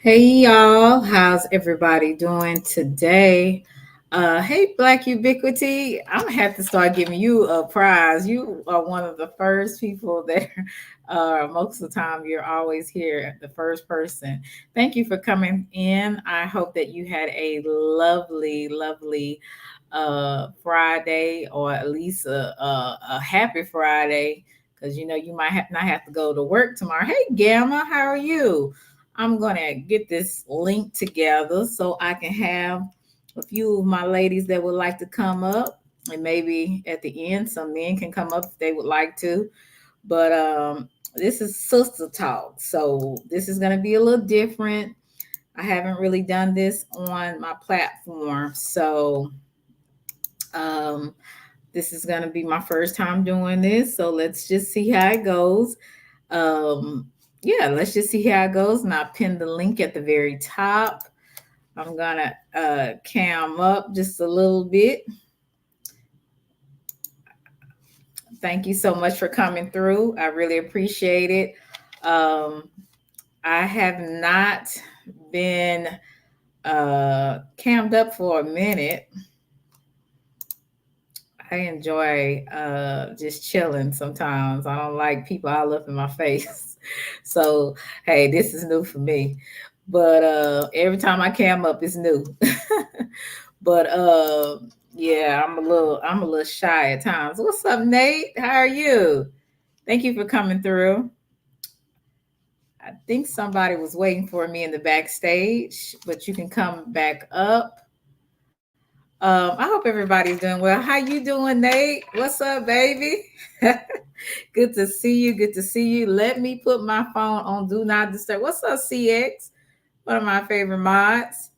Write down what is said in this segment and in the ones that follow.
Hey y'all, how's everybody doing today? Hey Black Ubiquity, I'm gonna have to start giving you a prize. You are one of the first people that most of the time you're always here, the first person. Thank you for coming in. I hope that you had a lovely, lovely Friday, or at least a happy Friday, because you might not have to go to work tomorrow. Hey Gamma, how are you? I'm going to get this link together so I can have a few of my ladies that would like to come up. And maybe at the end, some men can come up if they would like to. But this is sister talk. So this is going to be a little different. I haven't really done this on my platform. So um, this is going to be my first time doing this. So let's just see how it goes. Um, yeah, let's just see how it goes. And I'll pin the link at the very top. I'm gonna cam up just a little bit. Thank you so much for coming through. I really appreciate it. Um, I have not been cammed up for a minute. I enjoy just chilling sometimes. I don't like people all up in my face. So, hey, this is new for me. But every time I cam up, it's new. But yeah, I'm a little shy at times. What's up, Nate? How are you? Thank you for coming through. I think somebody was waiting for me in the backstage, but you can come back up. I hope everybody's doing well. How you doing, Nate? What's up, baby? Good to see you. Good to see you. Let me put my phone on Do Not Disturb. What's up, CX? One of my favorite mods.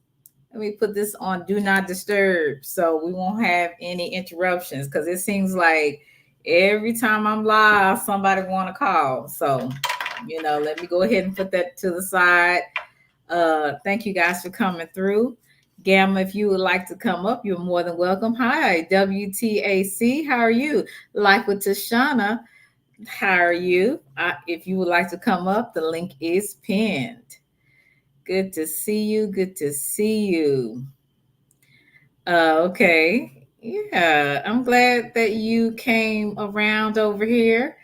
Let me put this on Do Not Disturb so we won't have any interruptions, because it seems like every time I'm live, somebody want to call. So, let me go ahead and put that to the side. Thank you guys for coming through. Gamma, if you would like to come up, you're more than welcome. Hi, WTAC, how are you? Life with Tashana, how are you? If you would like to come up, the link is pinned. Good to see you. Good to see you. Okay. Yeah, I'm glad that you came around over here.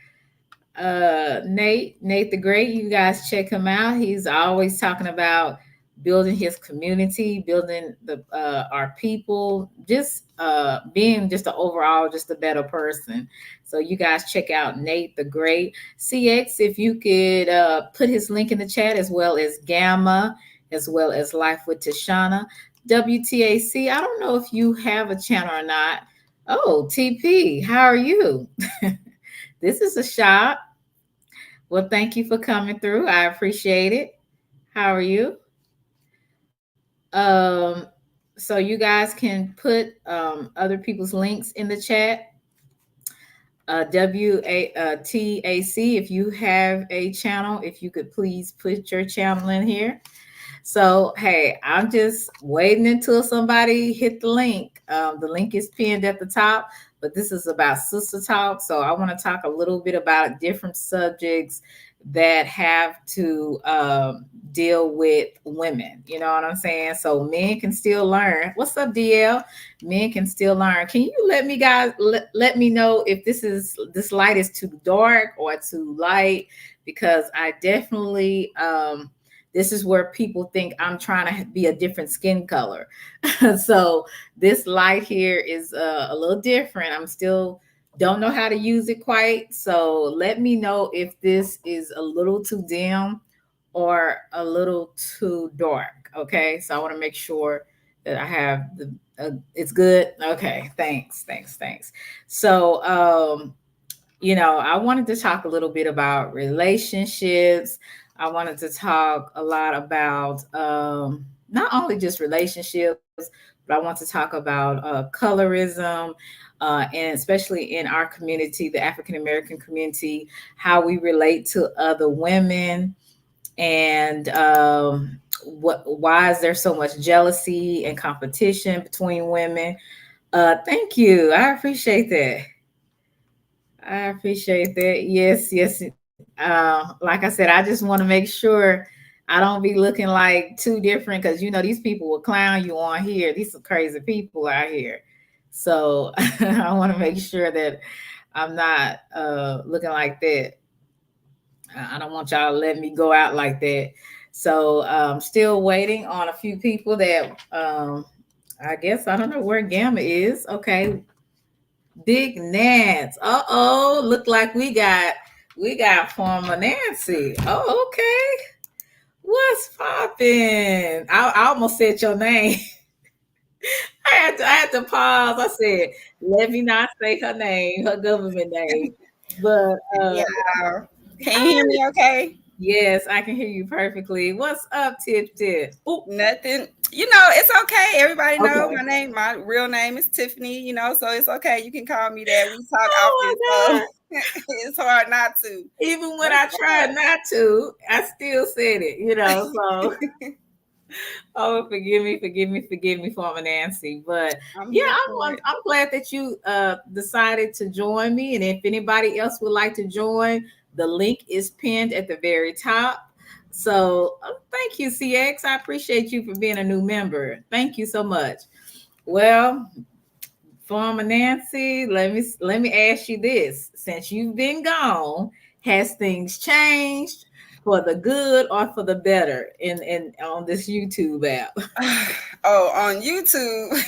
Nate the Great, you guys check him out. He's always talking about building his community, building the our people, just being just an overall just a better person. So you guys check out Nate the Great. CX, if you could put his link in the chat, as well as Gamma, as well as Life with Tashana. WTAC, I don't know if you have a channel or not. Oh, TP, how are you? This is a shop. Well, thank you for coming through. I appreciate it. How are you? Um, so you guys can put other people's links in the chat. WATAC, if you have a channel, if you could please put your channel in here. So, hey, I'm just waiting until somebody hit the link. The link is pinned at the top, but this is about sister talk. So, I want to talk a little bit about different subjects that have to deal with women. You know what I'm saying? So, men can still learn. What's up, DL? Men can still learn. Can you let me guys let me know if this light is too dark or too light? Because I definitely this is where people think I'm trying to be a different skin color. So this light here is a little different. I'm still don't know how to use it quite. So let me know if this is a little too dim or a little too dark. Okay. So I want to make sure that I have it's good. Okay. Thanks. So, I wanted to talk a little bit about relationships. I wanted to talk a lot about not only just relationships, but I want to talk about colorism, and especially in our community, the African American community, how we relate to other women, and why is there so much jealousy and competition between women. Thank you. I appreciate that. I appreciate that. Yes. Like I said, I just want to make sure I don't be looking like too different because you know these people will clown you on here. These are crazy people out here. So I want to make sure that I'm not looking like that. I don't want y'all to let me go out like that. So still waiting on a few people that I guess I don't know where Gamma is. Okay, Big Nance. Uh-oh, look like we got former Nancy. Oh, okay. What's poppin'? I almost said your name. I had to pause. I said, let me not say her name, her government name. But Yeah. Can you hear me okay? yes, I can hear you perfectly. What's up, Tip Tip? Oh, Nothing. It's okay. Everybody know okay. my real name is Tiffany, so it's okay. You can call me that. We talk often, Oh my so God. it's hard not to. Even when What's I tried up? not to, I still said it. So oh, forgive me, former Nancy. But I'm yeah, here for it. I'm glad that you decided to join me. And if anybody else would like to join, the link is pinned at the very top. So thank you, CX. I appreciate you for being a new member. Thank you so much. Well, former Nancy, let me ask you this: since you've been gone, has things changed for the good or for the better in on this YouTube app? Oh, on YouTube,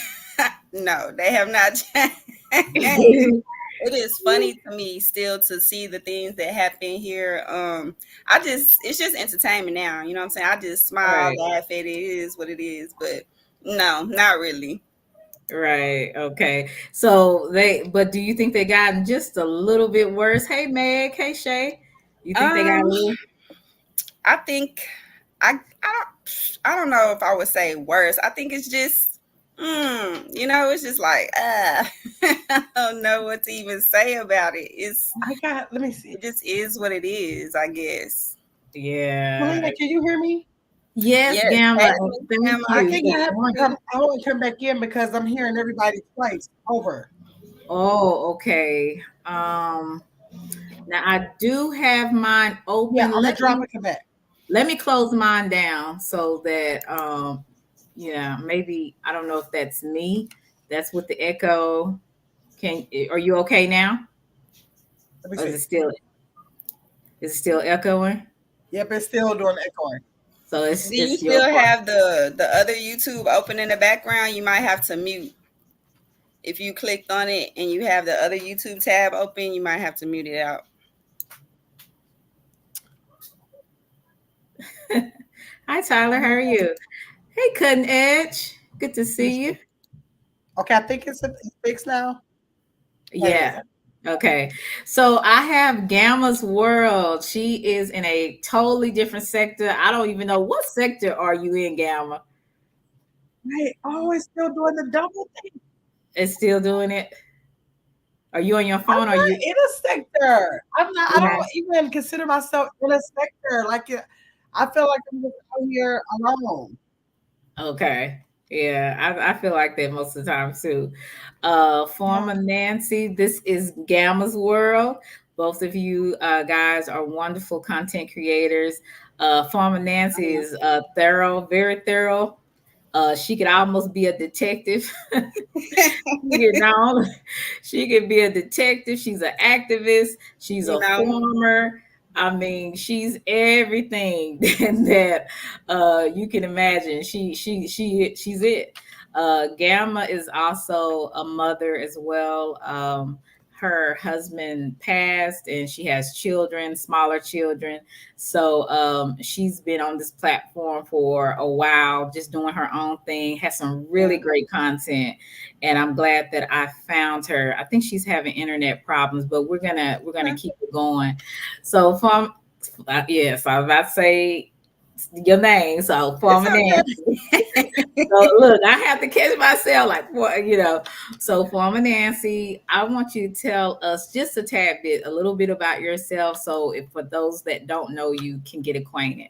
no, they have not changed. It is funny to me still to see the things that happen here. It's just entertainment now. You know what I'm saying? I just smile, Right, laugh at it. It is what it is, but no, not really. right, okay. So but do you think they gotten just a little bit worse? Hey Meg, hey Shay, you think they got a Um, little? I think I don't know if I would say worse. I think it's just it's just like I don't know what to even say about it. I got. Let me see. It just is what it is, I guess. Yeah. Melina, can you hear me? Yes, Yes. Gamma, Hey, and Miss thank Emma, I I you think can for I have to joining. come. I want to come back in because I'm hearing everybody twice over. Oh, okay. Now I do have mine Yeah, open. I'm gonna Let drop me and come back. let me close mine down so that yeah, maybe I don't know if that's me. That's with the echo. Are you okay now? Let me Or see. is it still echoing? Yep, it's still doing echoing. So it's do you it's your still part. have the other YouTube open in the background? You might have to mute. If you clicked on it and you have the other YouTube tab open, you might have to mute it out. Hi Tyler, how are you? Hey Cutting Edge. Good to Let me see you. see. Okay, I think it's fixed now. There it is. Yeah. Okay. So I have Gamma's World. She is in a totally different sector. I don't even know what sector are you in, Gamma? Right. Oh, it's still doing the double thing. It's still doing it. Are you on your I'm phone? Or not you? in a sector. I'm not. I Yeah. don't even consider myself in a sector. I feel like I'm just out here alone. Okay. Yeah, I feel like that most of the time too. Yeah. Former Nancy, this is Gamma's World. Both of you guys are wonderful content creators. Former Nancy is thorough, very thorough. She could almost be a detective. She could not only she could be a detective, she's an activist, she's You a know, farmer. I mean, she's everything that you can imagine. She's it. Gamma is also a mother as well. Her husband passed, and she has children, smaller children. So she's been on this platform for a while, just doing her own thing. Has some really yeah. great content, and I'm glad that I found her. I think she's having internet problems, but we're gonna Okay. keep it going. So from yes, I was about to say your name. So It's former Nancy. okay. So look, I have to catch myself like what. So former Nancy, I want you to tell us just a tad bit, a little bit about yourself. So if for those that don't know you can get acquainted.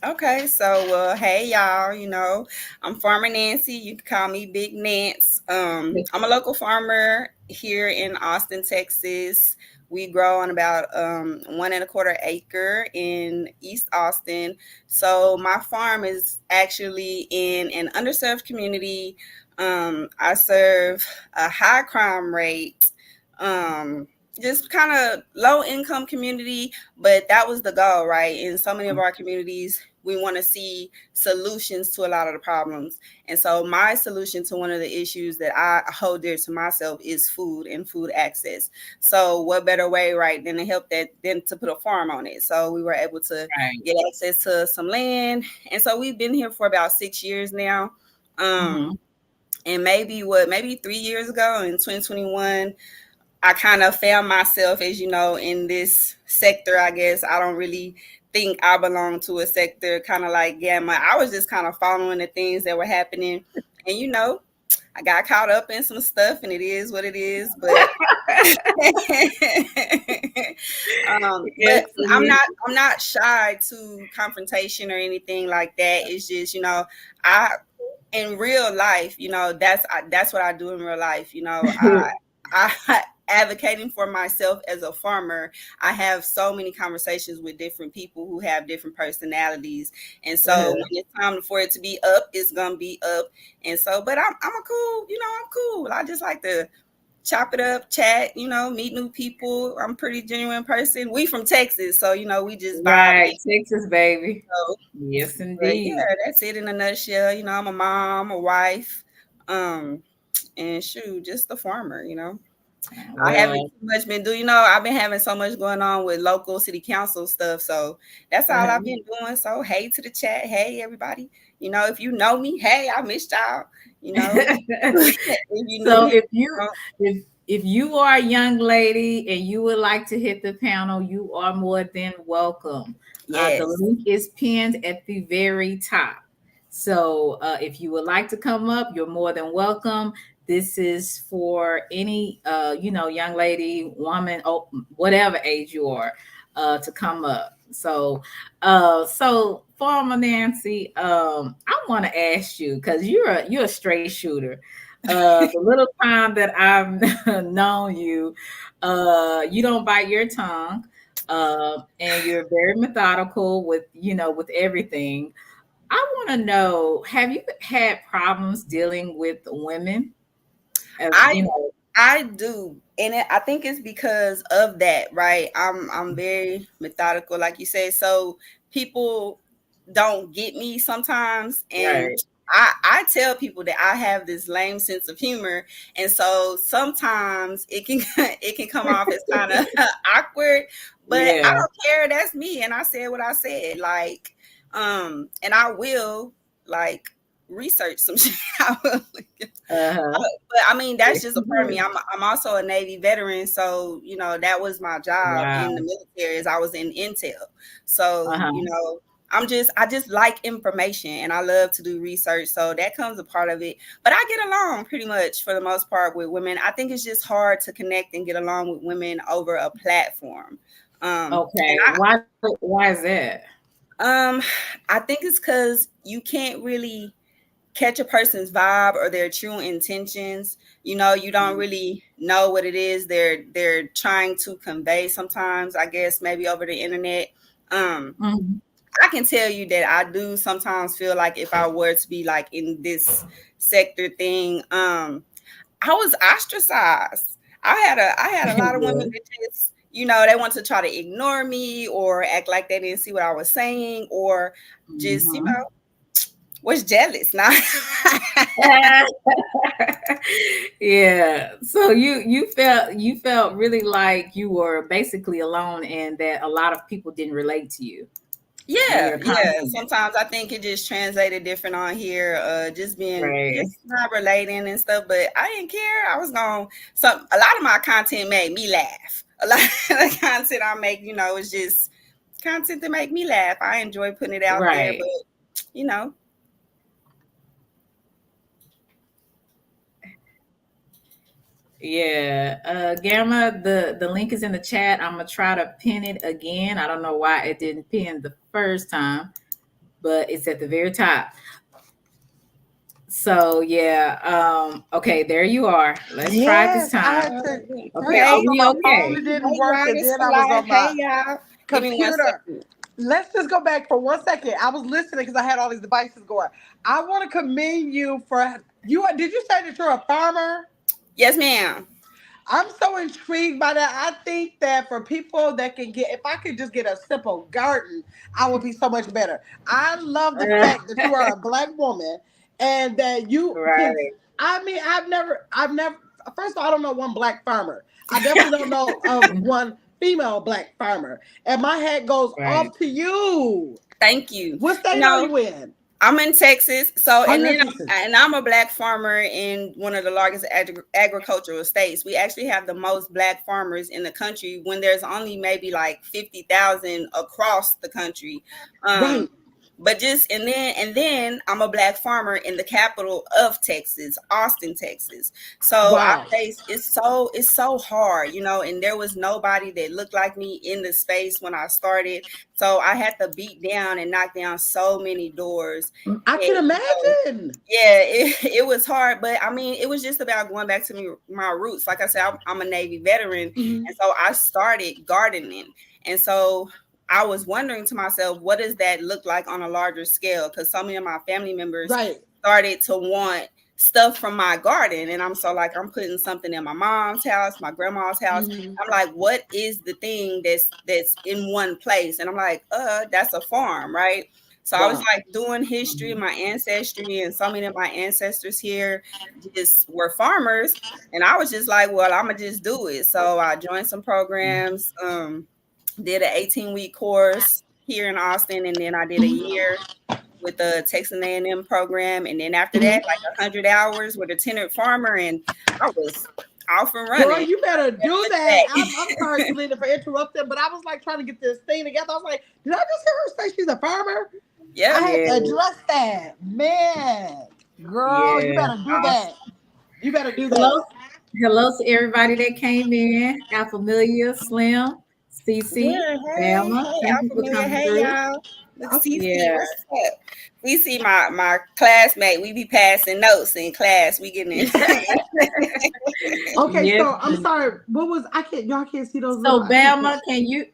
Okay, so hey y'all, I'm Farmer Nancy. You can call me Big Nance. I'm a local farmer here in Austin, Texas. We grow on about 1.25 acre in East Austin. So my farm is actually in an underserved community. I serve a high crime rate, um, just kind of low income community, but that was the goal, right? In so many of our communities, we want to see solutions to a lot of the problems. And so my solution to one of the issues that I hold dear to myself is food and food access. So what better way, right, than to help that than to put a farm on it. So we were able to Right. get access to some land. And so we've been here for about 6 years now. Um, Mm-hmm. and maybe 3 years ago in 2021, I kind of found myself, as you know, in this sector. I guess I don't really think I belong to a sector, kind of like Gamma. I was just kind of following the things that were happening. And, I got caught up in some stuff, and it is what it is. But but Yes, indeed. I'm not shy to confrontation or anything like that. It's just, I in real life, that's what I do in real life. I advocating for myself as a farmer. I have so many conversations with different people who have different personalities, and so when Uh-huh. it's time for it to be up, it's gonna be up. And so, but I'm a cool, I'm cool. I just like to chop it up, chat, meet new people. I'm a pretty genuine person. We from Texas, so we just vibe. Right, Texas, baby. So, Yes, but indeed. yeah, that's it in a nutshell. I'm a mom, a wife, and shoot, just a farmer. I haven't Well, too much been doing, I've been having so much going on with local city council stuff. So that's all I've uh-huh. been doing. So hey to the chat. Hey everybody. If you know me, hey, I missed y'all. If you new So here, if you are a young lady and you would like to hit the panel, you are more than welcome. The yes. link is pinned at the very top. So if you would like to come up, you're more than welcome. This is for any young lady, woman, oh, whatever age you are, to come up. So Farmer Nancy, I want to ask you because you're a straight shooter. The little time that I've known you, you don't bite your tongue, and you're very methodical with with everything. I want to know: have you had problems dealing with women? As I you know, I do, and I think it's because of that, right? I'm very methodical, like you said. So people don't get me sometimes, and right? I tell people that I have this lame sense of humor, and so sometimes it can it can come off as kind of awkward, but I Yeah. don't care. That's me, and I said what I said, like, and I will like research some shit. I will. Uh huh. But I mean, that's Yes, just a you part of me. do. I'm also a Navy veteran, so that was my job in the Wow. military. As I was in intel, Uh so huh. I just like information and I love to do research, so that comes a part of it. But I get along pretty much for the most part with women. I think it's just hard to connect and get along with women over a platform. And Okay. Why is that? um, I think it's because you can't really catch a person's vibe or their true intentions. You don't really know what it is they're trying to convey sometimes, I guess maybe over the internet. um Mhm. I can tell you that I do sometimes feel like if I were to be like in this sector thing, I was ostracized. I had a lot of women Yeah. that just, they want to try to ignore me or act like they didn't see what I was saying, or just, Mhm. was jealous. Now Yeah. So you felt really like you were basically alone and that a lot of people didn't relate to you and yeah, your yeah. content. Sometimes I think it just translated different on here, just being Right. just not relating and stuff. But I didn't care. I was going a lot of my content made me laugh. A lot of the content I make, is just content to make me laugh. I enjoy putting it out there, Right. but you know, Yeah. Gamma, the link is in the chat. I'm gonna try to pin it again. I don't know why it didn't pin the first time, but it's at the very top. So yeah, okay, there you are. Let's try this Yes, I time. had to. Okay, First, I are Hey, was on we my phone, okay? it didn't hey work, y'all, and this then for I was live. on Hey my y'all, give me one computer. second. Let's just go back for 1 second. I was listening because I had all these devices going. I want to commend you for you. Did you say that you're a farmer? Yes, ma'am. I'm so intrigued by that. I think that for people that can get, if I could just get a simple garden, I would be so much better. I love the fact that you are a black woman and that you can. Right. I mean, I've never. First of all, I don't know one black farmer. I definitely don't know of one female black farmer. And my hat goes Right. off to you. Thank you. What You state are know, you in? I'm in Texas, so Oh, and you're then in Texas. I'm a black farmer in one of the largest agricultural states. We actually have the most black farmers in the country when there's only maybe like 50,000 across the country. Um, Right. but just and then I'm a black farmer in the capital of Texas, Austin, Texas. So our Wow. place is so hard, and there was nobody that looked like me in the space when I started. So I had to beat down and knock down so many doors. I And, can imagine. yeah, it was hard, but I mean, it was just about going back to my roots. Like I said, I'm a Navy veteran, Mhm. and so I started gardening. And so I was wondering to myself, what does that look like on a larger scale? Because so many of my family members Right. started to want stuff from my garden. And I'm so like, I'm putting something in my mom's house, my grandma's house. Mhm. I'm like, what is the thing that's in one place? And I'm like, that's a farm, right? So I was Wow. like doing history, my ancestry, and so many of my ancestors here just were farmers. And I was just like, well, I'm gonna just do it. So I joined some programs, did an 18-week course here in Austin, and then I did a year with the Texas A&M program, and then after that, Mhm. like 100 hours with a tenured farmer, and I was off and Girl, running. you better do Look that. back. I'm sorry, Selena, for interrupting, but I was like trying to get this thing together. I was like, did I just hear her say she's a farmer? I Yep. had Yeah. to address that. Man, girl, you Yeah. better do that. You better do Hello, that. hello to everybody that came in. Our familiar, Slim, CC, Yeah, Bama. hey, Thank Al you for familiar. coming Hey, through. y'all. Look, Okay. CC, Yeah. what's up? CC, my classmate. We be passing notes in class. We getting in. Okay, Yes. so I'm sorry. What was I can't y'all can't see those little So, I can't see. Bama, can you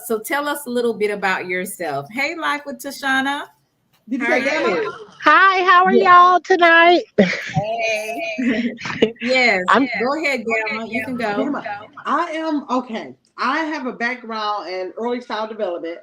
so tell us a little bit about yourself? Hey, Life with Tashana. Did you How are say Bama? you? Hi, how are Yeah. y'all tonight? Hey, Yes. I'm Go ahead, Gamma. You can go. Bama. I am okay. I have a background in early child development.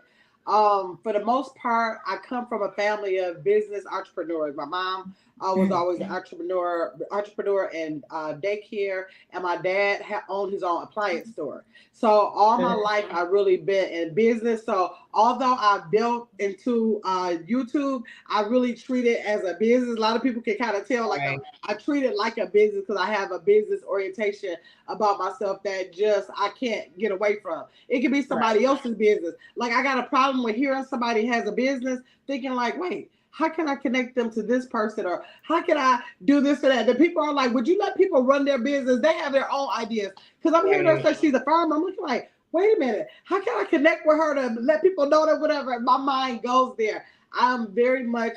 For the most part, I come from a family of business entrepreneurs. My mom was always an entrepreneur in daycare, and my dad owned his own appliance store. So all my life, I really been in business. So although I built into YouTube, I really treat it as a business. A lot of people can kind of tell, like Right. I treat it like a business because I have a business orientation about myself that just I can't get away from. It could be Right. somebody else's business. Like I got a problem with hearing somebody has a business, thinking like, wait, how can I connect them to this person or how can I do this or that? The people are like, would you let people run their business? They have their own ideas. Because I'm hearing her Right. say she's a farmer. I'm looking like, wait a minute, how can I connect with her to let people know that whatever? My mind goes there. I'm very much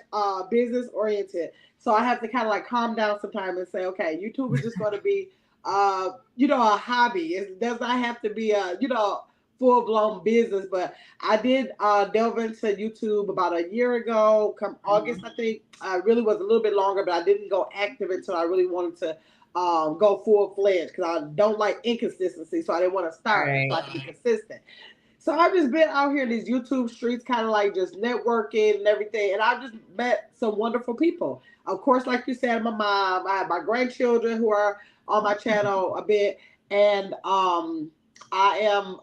business oriented. So I have to kind of like calm down sometimes and say, okay, YouTube is just going to be, a hobby. It does not have to be a, full blown business. But I did delve into YouTube about a year ago, come August, I think. I really was a little bit longer, but I didn't go active until I really wanted to go full fledged because I don't like inconsistency. So I didn't want to start so Right. I could be consistent. So I've just been out here in these YouTube streets, kind of like just networking and everything. And I've just met some wonderful people. Of course, like you said, my mom, I have my grandchildren who are on my channel a bit. And I am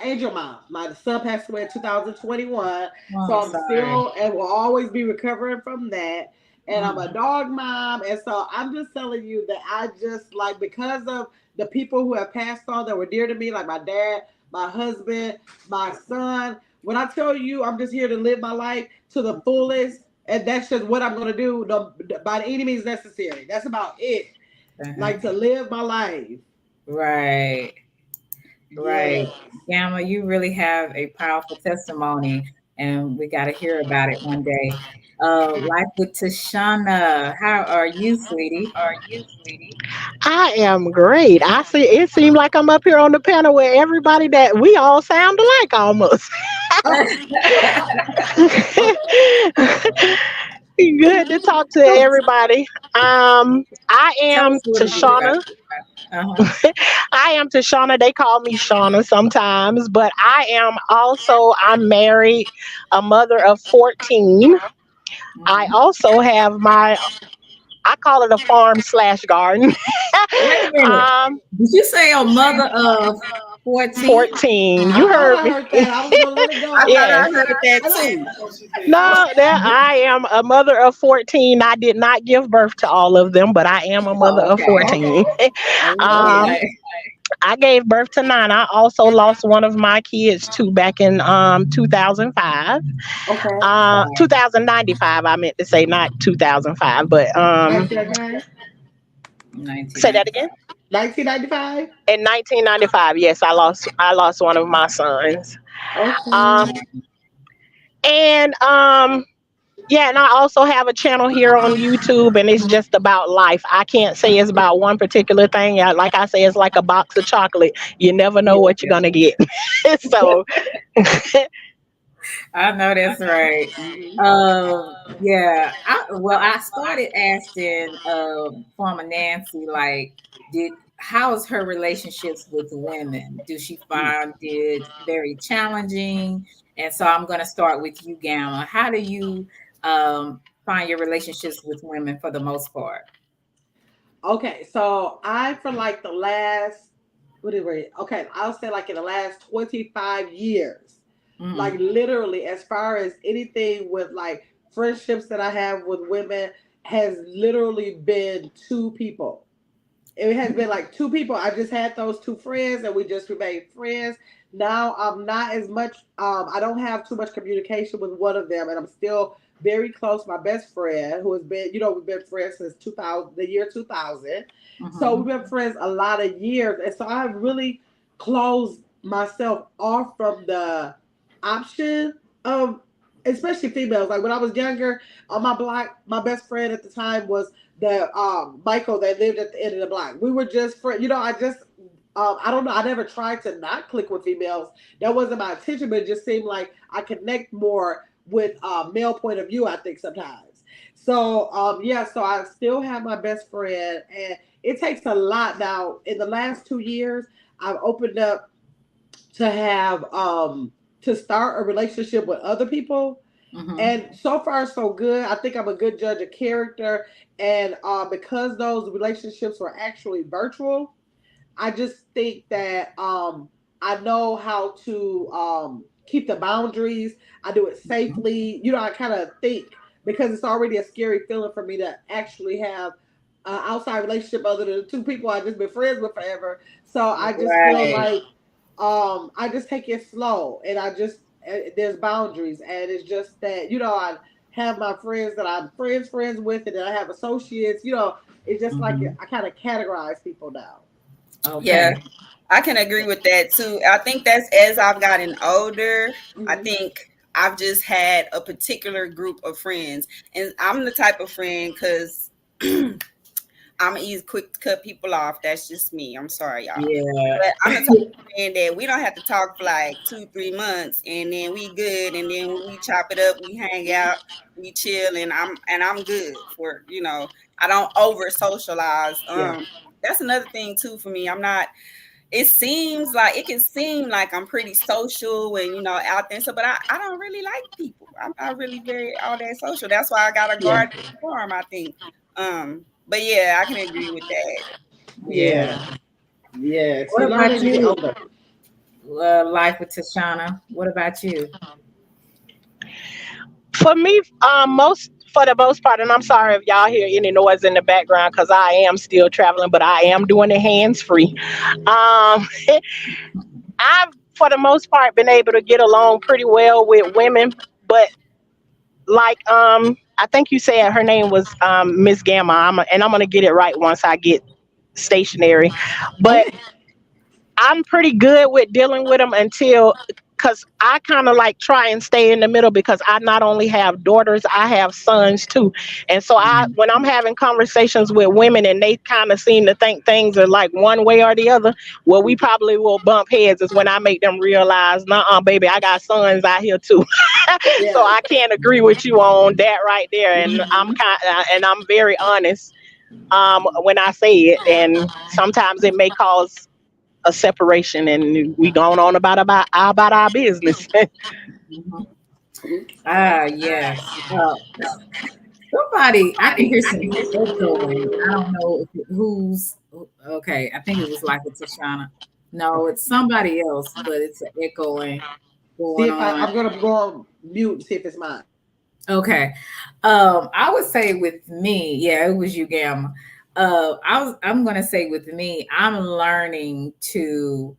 Angel Mom. My son passed away in 2021. Oh, So I'm I'm sorry. still and will always be recovering from that. And I'm a Mm. dog mom. And so I'm just telling you that I just like, because of the people who have passed on that were dear to me, like my dad, my husband, my son. When I tell you I'm just here to live my life to the fullest, and that's just what I'm going to do by any means necessary. That's about it. Uh-huh. Like to live my life. Right. Right. Yes. Gamma, you really have a powerful testimony. and we got to hear about it one day. Life with Tashana. How are you, sweetie? I am great. I see. It seemed like I'm up here on the panel with everybody that we all sound alike almost. Good to talk to Tell everybody. I am us a little bit about Tashana. yourself. Uh-huh. I am Tashana. They call me Shauna sometimes, but I'm married, a mother of 14. I Hmm. also have I call it a farm slash garden. Wait a minute. um, Did you say a mother of 14? 14. I You thought heard I me. heard that. I was gonna let it I go. thought I Yes. heard that I know. too. No, I am a mother of 14. I did not give birth to all of them, but I am a mother Oh, of okay. 14. Okay. um, Okay. I gave birth to 9. I also lost one of my kids too back in 2005. Okay. 2095, I meant to say, not 2005, but 1995. say that again. 1995. 1995. In 1995, yes, I lost one of my sons. Um, Okay. and Yeah, and I also have a channel here on YouTube, and it's just about life. I can't say it's about one particular thing. Like I say, it's like a box of chocolate. You never know what you're Yeah. gonna get. So, I know that's right. Mhm. Yeah. I started asking former Nancy, like, did how's her relationships with women? Do she find it very challenging? And so I'm gonna start with you, Gamma. How do you find your relationships with women for the most part? Okay, so I for like the last what is it? Okay, I'll say like in the last 25 years, like Mm-hmm. literally as far as anything with like friendships that I have with women has literally been two people. It has been like two people. I just had those two friends and we just remained friends. Now I'm not as much I don't have too much communication with one of them and I'm still very close. My best friend who has been, we've been friends since 2000, the year 2000. So we've Mm-hmm. been friends a lot of years. And so I've really closed myself off from the option of especially females. Like when I was younger on my block, my best friend at the time was the Michael that lived at the end of the block. We were just friends. I just I don't know. I never tried to not click with females. That wasn't my intention, but it just seemed like I connect more with male point of view. I think sometimes. So yeah. So I still have my best friend, and it takes a lot now. In the last 2 years, I've opened up to have to start a relationship with other people, Mm-hmm. and so far so good. I think I'm a good judge of character, and because those relationships were actually virtual, I just think that I know how to keep the boundaries. I do it safely. I kind of think because it's already a scary feeling for me to actually have an outside relationship other than the two people I just been friends with forever. So I just feel Right. like I just take it slow, and I just there's boundaries, and it's just that I have my friends that I'm friends with, and then I have associates. It's just like Mm-hmm. I kind of categorize people now. Yeah, Okay. I can agree with that too. I think that's as I've gotten older, I Hmm. think I've just had a particular group of friends. And I'm the type of friend because I'm easy quick to cut people off. That's just me. I'm sorry, y'all. Yeah. But I'm the type of friend that we don't have to talk for like 2, 3 months and then we good and then when we chop it up, we hang out, we chill and I'm good for, I don't over socialize. Yeah. That's another thing too for me. I'm not it can seem like I'm pretty social and out there and stuff, but I don't really like people. I'm not really very all that social. That's why I got a Yeah. garden farm, I think. But yeah, I can agree with that. Yeah. Yeah. Yes. What You learn about as you get you, older. Life with Tashana? What about you? for me, for the most part, and I'm sorry if y'all hear any noise in the background because I am still traveling, but I am doing it hands free. I've, for the most part, been able to get along pretty well with women, but like I think you said her name was Miss Gamma. And I'm gonna get it right once I get stationary. But Okay. I'm pretty good with dealing with them until because I kind of like try and stay in the middle because I not only have daughters, I have sons too. And so when I'm having conversations with women and they kind of seem to think things are like one way or the other, well, we probably will bump heads is when I make them realize, nah, baby, I got sons out here too. So Yeah. I can't agree with you on that right there. And I'm very honest when I say it. And sometimes it may cause a separation and we going on about our business. Mhm. Ah, yes. Somebody, I can hear some echoing. I don't know if who's okay. I think it was like a Tashana. No, it's somebody else, but it's an echoing See going if on. I'm gonna go on mute and see if it's mine. Okay. I would say with me, yeah, it was you, Gamma. I'm gonna say with me, I'm learning to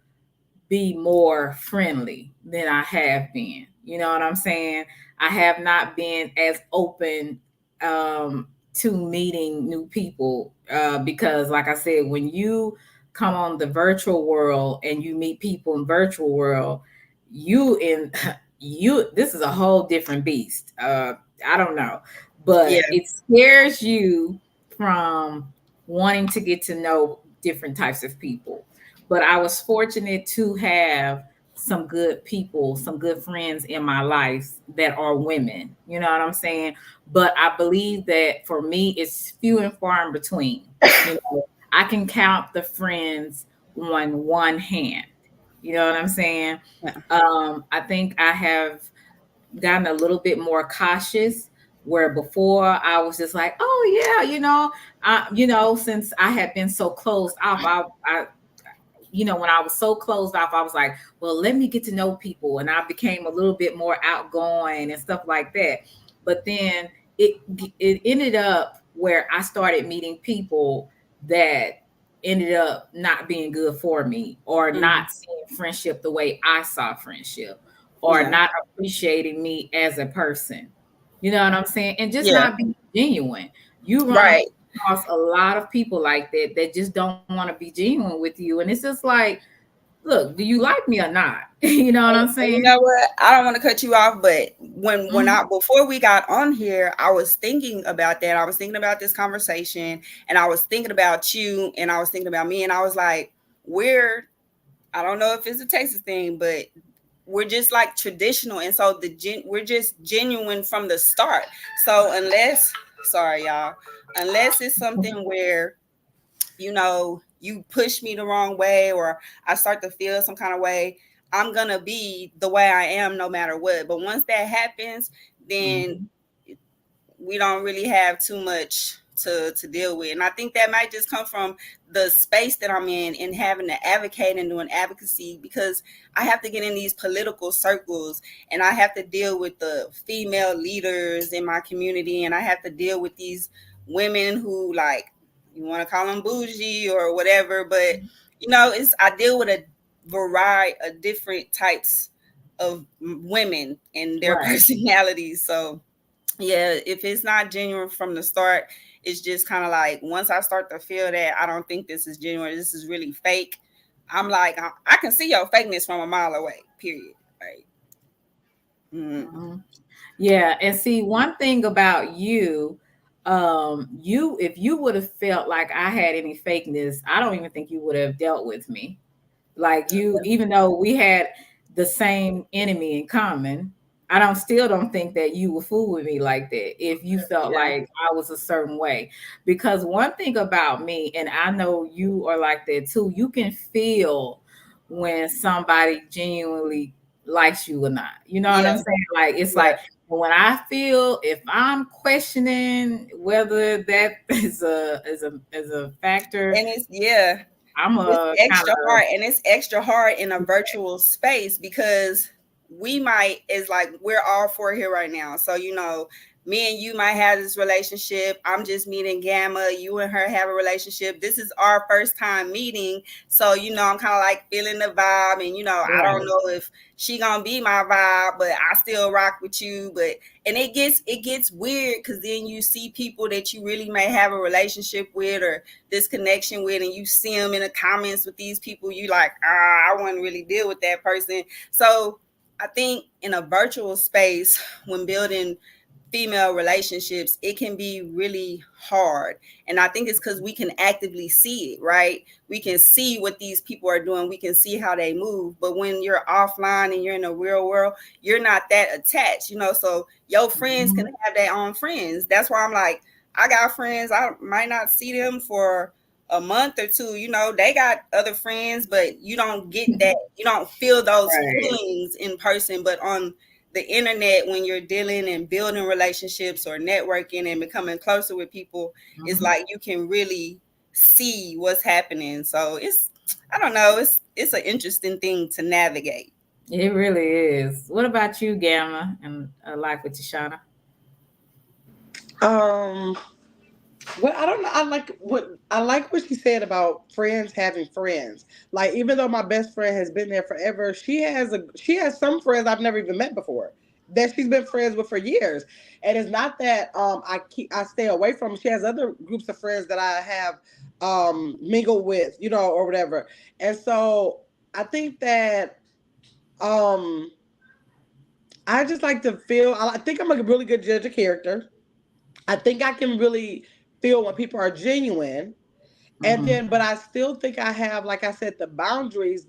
be more friendly than I have been. You know what I'm saying? I have not been as open to meeting new people because, like I said, when you come on the virtual world and you meet people in virtual world, you in you this is a whole different beast. I don't know, Yeah. but it scares you from wanting to get to know different types of people, but I was fortunate to have some good people, some good friends in my life that are women. You know what I'm saying? But I believe that for me, it's few and far in between. You know, I can count the friends on one hand. You know what I'm saying? Yeah. I think I have gotten a little bit more cautious where before I was just like, oh yeah, since I had been so closed off, when I was so closed off, I was like, well, let me get to know people. And I became a little bit more outgoing and stuff like that. But then it it ended up where I started meeting people that ended up not being good for me or Mhm. not seeing friendship the way I saw friendship or Yeah. not appreciating me as a person. You know what I'm saying? And just Yeah. not being genuine. You run Right. across a lot of people like that that just don't want to be genuine with you. And it's just like, look, do you like me or not? You know what I'm And you saying? know what? I don't want to cut you off, but when Mhm. I before we got on here, I was thinking about that. I was thinking about this conversation, and I was thinking about you, and I was thinking about me, and I was like, we're I don't know if it's a Texas thing, but we're just like traditional, and so we're just genuine from the start. So unless, sorry y'all, unless it's something where you push me the wrong way or I start to feel some kind of way, I'm gonna be the way I am no matter what. But once that happens, then Mhm. we don't really have too much to deal with. And I think that might just come from the space that I'm in and having to advocate and doing advocacy, because I have to get in these political circles and I have to deal with the female leaders in my community, and I have to deal with these women who, like, you want to call them bougie or whatever, but it's I deal with a variety of different types of women and their Right. personalities. So yeah, if it's not genuine from the start, it's just kind of like once I start to feel that I don't think this is genuine, this is really fake. I'm like, I can see your fakeness from a mile away. Period. Right. Mm. Mhm. Yeah, and see one thing about you, you if you would have felt like I had any fakeness, I don't even think you would have dealt with me. Like you, even though we had the same enemy in common, I don't think that you would fool with me like that if you felt Yeah. like I was a certain way. Because one thing about me, and I know you are like that too, you can feel when somebody genuinely likes you or not. You know what Yeah. I'm saying? Like it's Yeah. like when I feel if I'm questioning whether that is a factor, And it's, yeah, I'm it's a kind extra of hard, and it's extra hard in a virtual space because we might is like we're all four here right now. So me and you might have this relationship. I'm just meeting Gamma. You and her have a relationship. This is our first time meeting. So I'm kind of like feeling the vibe, and I don't right. know if she gonna be my vibe, but I still rock with you. But and it gets weird because then you see people that you really may have a relationship with or this connection with, and you see them in the comments with these people, you like, I wouldn't really deal with that person. So I think in a virtual space, when building female relationships, it can be really hard. And I think it's because we can actively see it, right? We can see what these people are doing, we can see how they move. But when you're offline and you're in the real world, you're not that attached, so your friends can Mhm. have their own friends. That's why I'm like, I got friends, I might not see them for a month or two, they got other friends, but you don't get that, you don't feel those Right. feelings in person. But on the internet, when you're dealing and building relationships or networking and becoming closer with people, it's Mhm. like you can really see what's happening. So I don't know, it's an interesting thing to navigate. It really is. What about you, Gamma, and Life with Tashana? Um, well, I don't know. I like what she said about friends having friends. Like, even though my best friend has been there forever, she has some friends I've never even met before that she's been friends with for years. And it's not that I stay away from them. She has other groups of friends that I have mingled with, or whatever. And so I think that um I just like to feel. I think I'm a really good judge of character. I think I can really feel when people are genuine. And Hmm. then, but I still think I have, like I said, the boundaries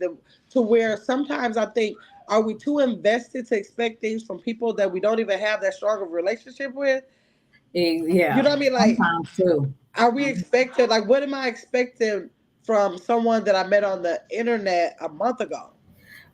to where sometimes I think, are we too invested to expect things from people that we don't even have that strong of a relationship with? You Yeah, know what I mean? Like, sometimes too. are we Mhm. expected? Like, what am I expecting from someone that I met on the internet a month ago?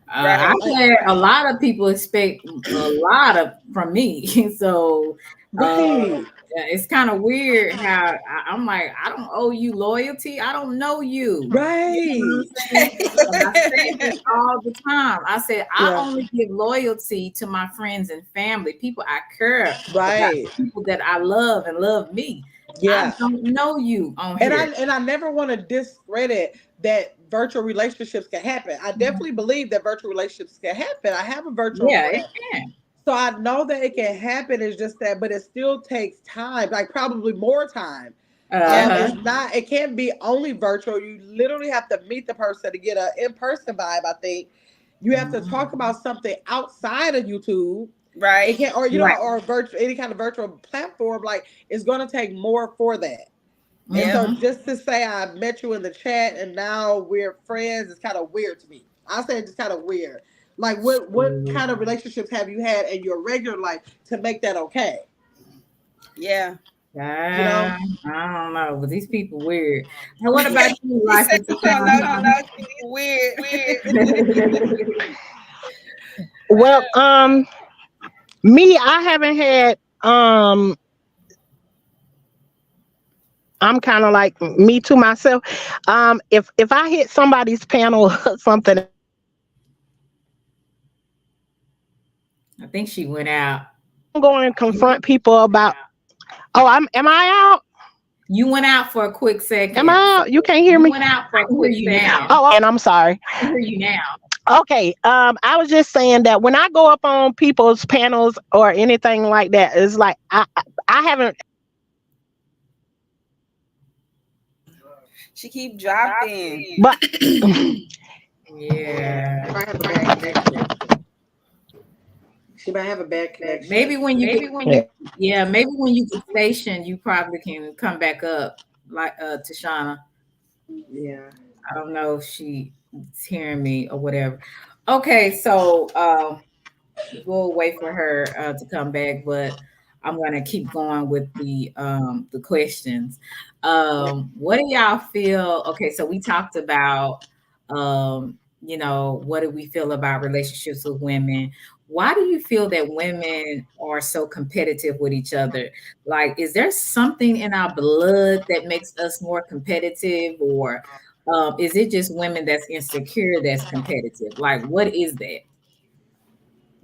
I Right. Like, had a lot of people expect a lot of from me, so right, it's kind of weird how I'm like, I don't owe you loyalty. I don't know you. You know what I'm right, saying? And I say this all the time. I said I yeah, only give loyalty to my friends and family, people I care about, right, people that I love and love me. I yeah. don't know you on And I here. and I never want to discredit that virtual relationships can happen. I definitely believe that virtual relationships can happen. I have a virtual Yeah, it friend. can. So I know that it can happen. It's just that, but it still takes time, like probably more time. Yeah. Uh-huh. It's not. It can't be only virtual. You literally have to meet the person to get an in-person vibe. I think you have to talk Mhm. about something outside of YouTube. It Right. can't, or Right. or virtual, any kind of virtual platform. Like, it's going to take more for that. And Yep. so Mhm. just to say I met you in the chat and now we're friends is kind of weird to me. I say it's just kind of weird. Like, what kind of relationships have you had in your regular life to make that okay? Yeah. You know? I don't know, but these people weird. Now, what about you, He Life said with you don't know, don't the know. Weird. Well, me, I haven't had I'm kind of like me to myself. If I hit somebody's panel or something and I'm going to confront people about, I think she went out. oh, am I out? You went out for a quick Am second. I So out? You can't hear me? I can hear you now. Oh, okay. And I'm sorry. Okay. I was just saying that when I go up on people's panels or anything like that, it's like I haven't She keep dropping. but Yeah. Yeah. She might have a bad connection. She might have a bad connection. Maybe when you get, yeah. yeah, maybe when you get stationed, you probably can come back up like Tashana. Yeah. I don't know if she's hearing me or whatever. Okay, so we'll wait for her to come back, but I'm gonna keep going with the questions. What do y'all feel? Okay, so we talked about what do we feel about relationships with women? Why do you feel that women are so competitive with each other? Like, is there something in our blood that makes us more competitive, or is it just women that's insecure that's competitive? Like, what is that?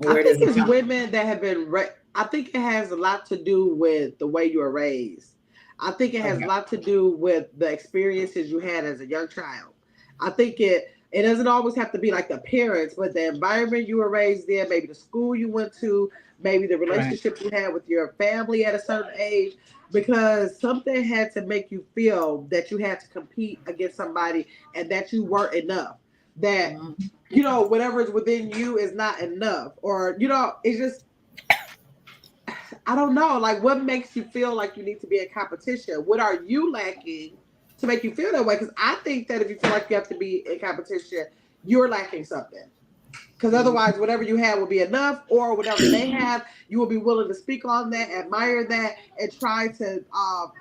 I Where does think it it's come women that have been. I think it has a lot to do with the way you were raised. I think it has from? a lot to do with the experiences you had as a young child. I think it doesn't always have to be like the parents, but the environment you were raised in, maybe the school you went to, maybe the Right. relationship you had with your family at a certain age, because something had to make you feel that you had to compete against somebody and that you weren't enough. that, Mhm. whatever is within you is not enough, or it's just, I don't know, like what makes you feel like you need to be in competition? What are you lacking to make you feel that way? Because I think that if you feel like you have to be in competition, you're lacking something. Because otherwise, whatever you have will be enough, or whatever they have, you will be willing to speak on that, admire that, and try to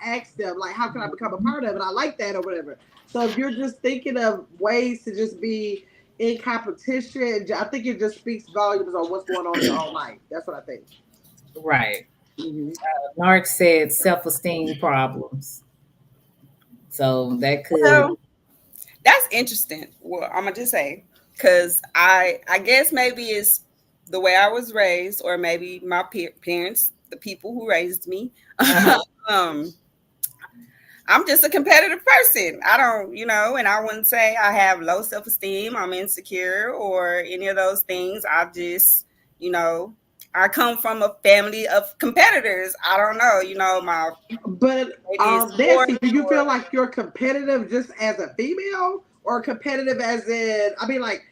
ask them, like, how can I become a part of it? I like that, or whatever. So if you're just thinking of ways to just be in competition, I think it just speaks volumes on what's going on in your own life. That's what I think. Right. Hmm. Narc said self-esteem problems. So that could. Well, that's interesting. Well, I'm gonna just say, because I guess maybe it's the way I was raised, or maybe my parents, the people who raised me. Uh-huh. um, I'm just a competitive person. I don't, and I wouldn't say I have low self esteem. I'm insecure or any of those things. I just, you know, I come from a family of competitors. I don't know, my But maybe it's Nancy, sports do you or feel like you're competitive just as a female, or competitive as in? I mean, like,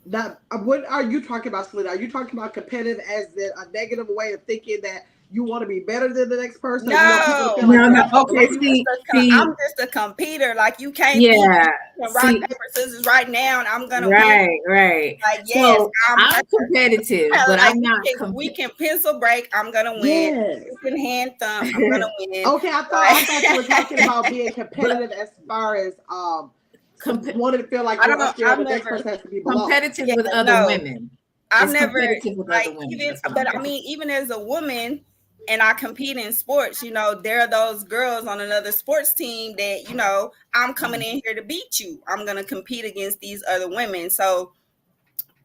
not. What are you talking about, Selena? Are you talking about competitive as in a negative way of thinking that you want to be better than the next person, or you want people to feel no. like No, you're no. ahead Okay. of you? I'm See. just a competitor. Like you can't beat me. Yeah. You can rock See. paper scissors right now, and I'm gonna win. Right. Right. Like yes, So I'm competitive, but like I'm not. we can pencil break. I'm gonna win. Yes. You can hand thump. I'm gonna win. Okay, I thought you were talking Like, about being But competitive as far as comp- wanting to feel like I you're don't. up there, I've and the next never. person has to be below. competitive Yeah, with other no. women. I've It's never competitive with other like women. even. That's what I'm But I saying. mean, even as a woman, and I compete in sports. There are those girls on another sports team that I'm coming in here to beat you. I'm gonna compete against these other women. So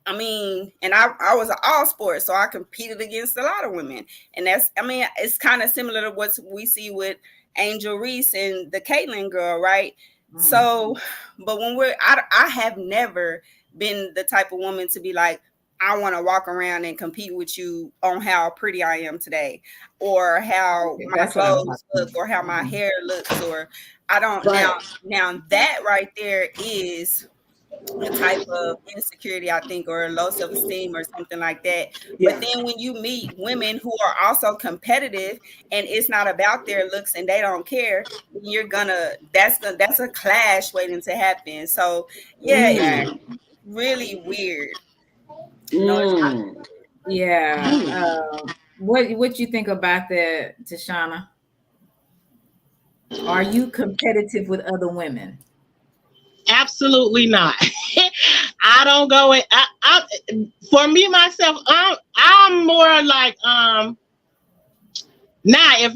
I mean, and I was an all sport, so I competed against a lot of women. And it's kind of similar to what we see with Angel Reese and the Caitlyn girl, right? Mhm. So, but I have never been the type of woman to be like, I want to walk around and compete with you on how pretty I am today, or how Okay, my that's what I'm clothes talking look, or how my about. hair looks, or I don't Right. now that right there is a type of insecurity, I think, or low self esteem or something like that. But Yeah. then when you meet women who are also competitive and it's not about their looks and they don't care, then that's a clash waiting to happen. So yeah, it's Mm. Exactly. really weird. No, it's not. Mm. Yeah. Mm. What you think about that, Tashana? Are you competitive with other women? Absolutely not. I don't go in. For me myself, I'm more like now. If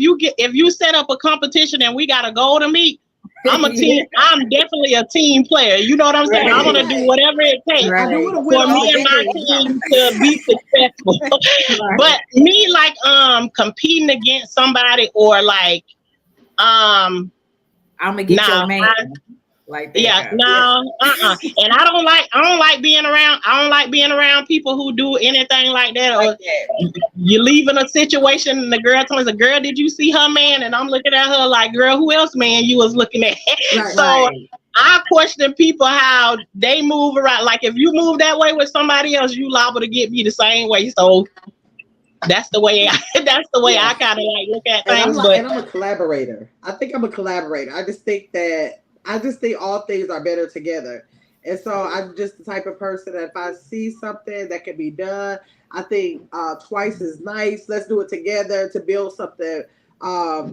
you set up a competition and we got a goal to meet, I'm a Yeah. team. I'm definitely a team player. You know what I'm saying? I'm Right. gonna do Right. whatever it takes I do Right. want to win for all Oh the me and my games, though. team to be successful. Right. But me like competing against somebody or like um I'm gonna get your now man like that yeah, guy. Yeah. no, and I don't like being around. I don't like being around people who do anything like that. like Or that. you leave in a situation and the girl tells the girl, "Did you see her man?" And I'm looking at her like, "Girl, who else man you was looking at?" Right. So Right. I question people how they move around. Like if you move that way with somebody else, you liable to get me the same way. So that's the way. That's the way Yeah. I kind of like look at And things. But I'm a collaborator. I think I'm a collaborator. I just think all things are better together. And so I'm just the type of person that if I see something that can be done, I think twice is nice. Let's do it together to build something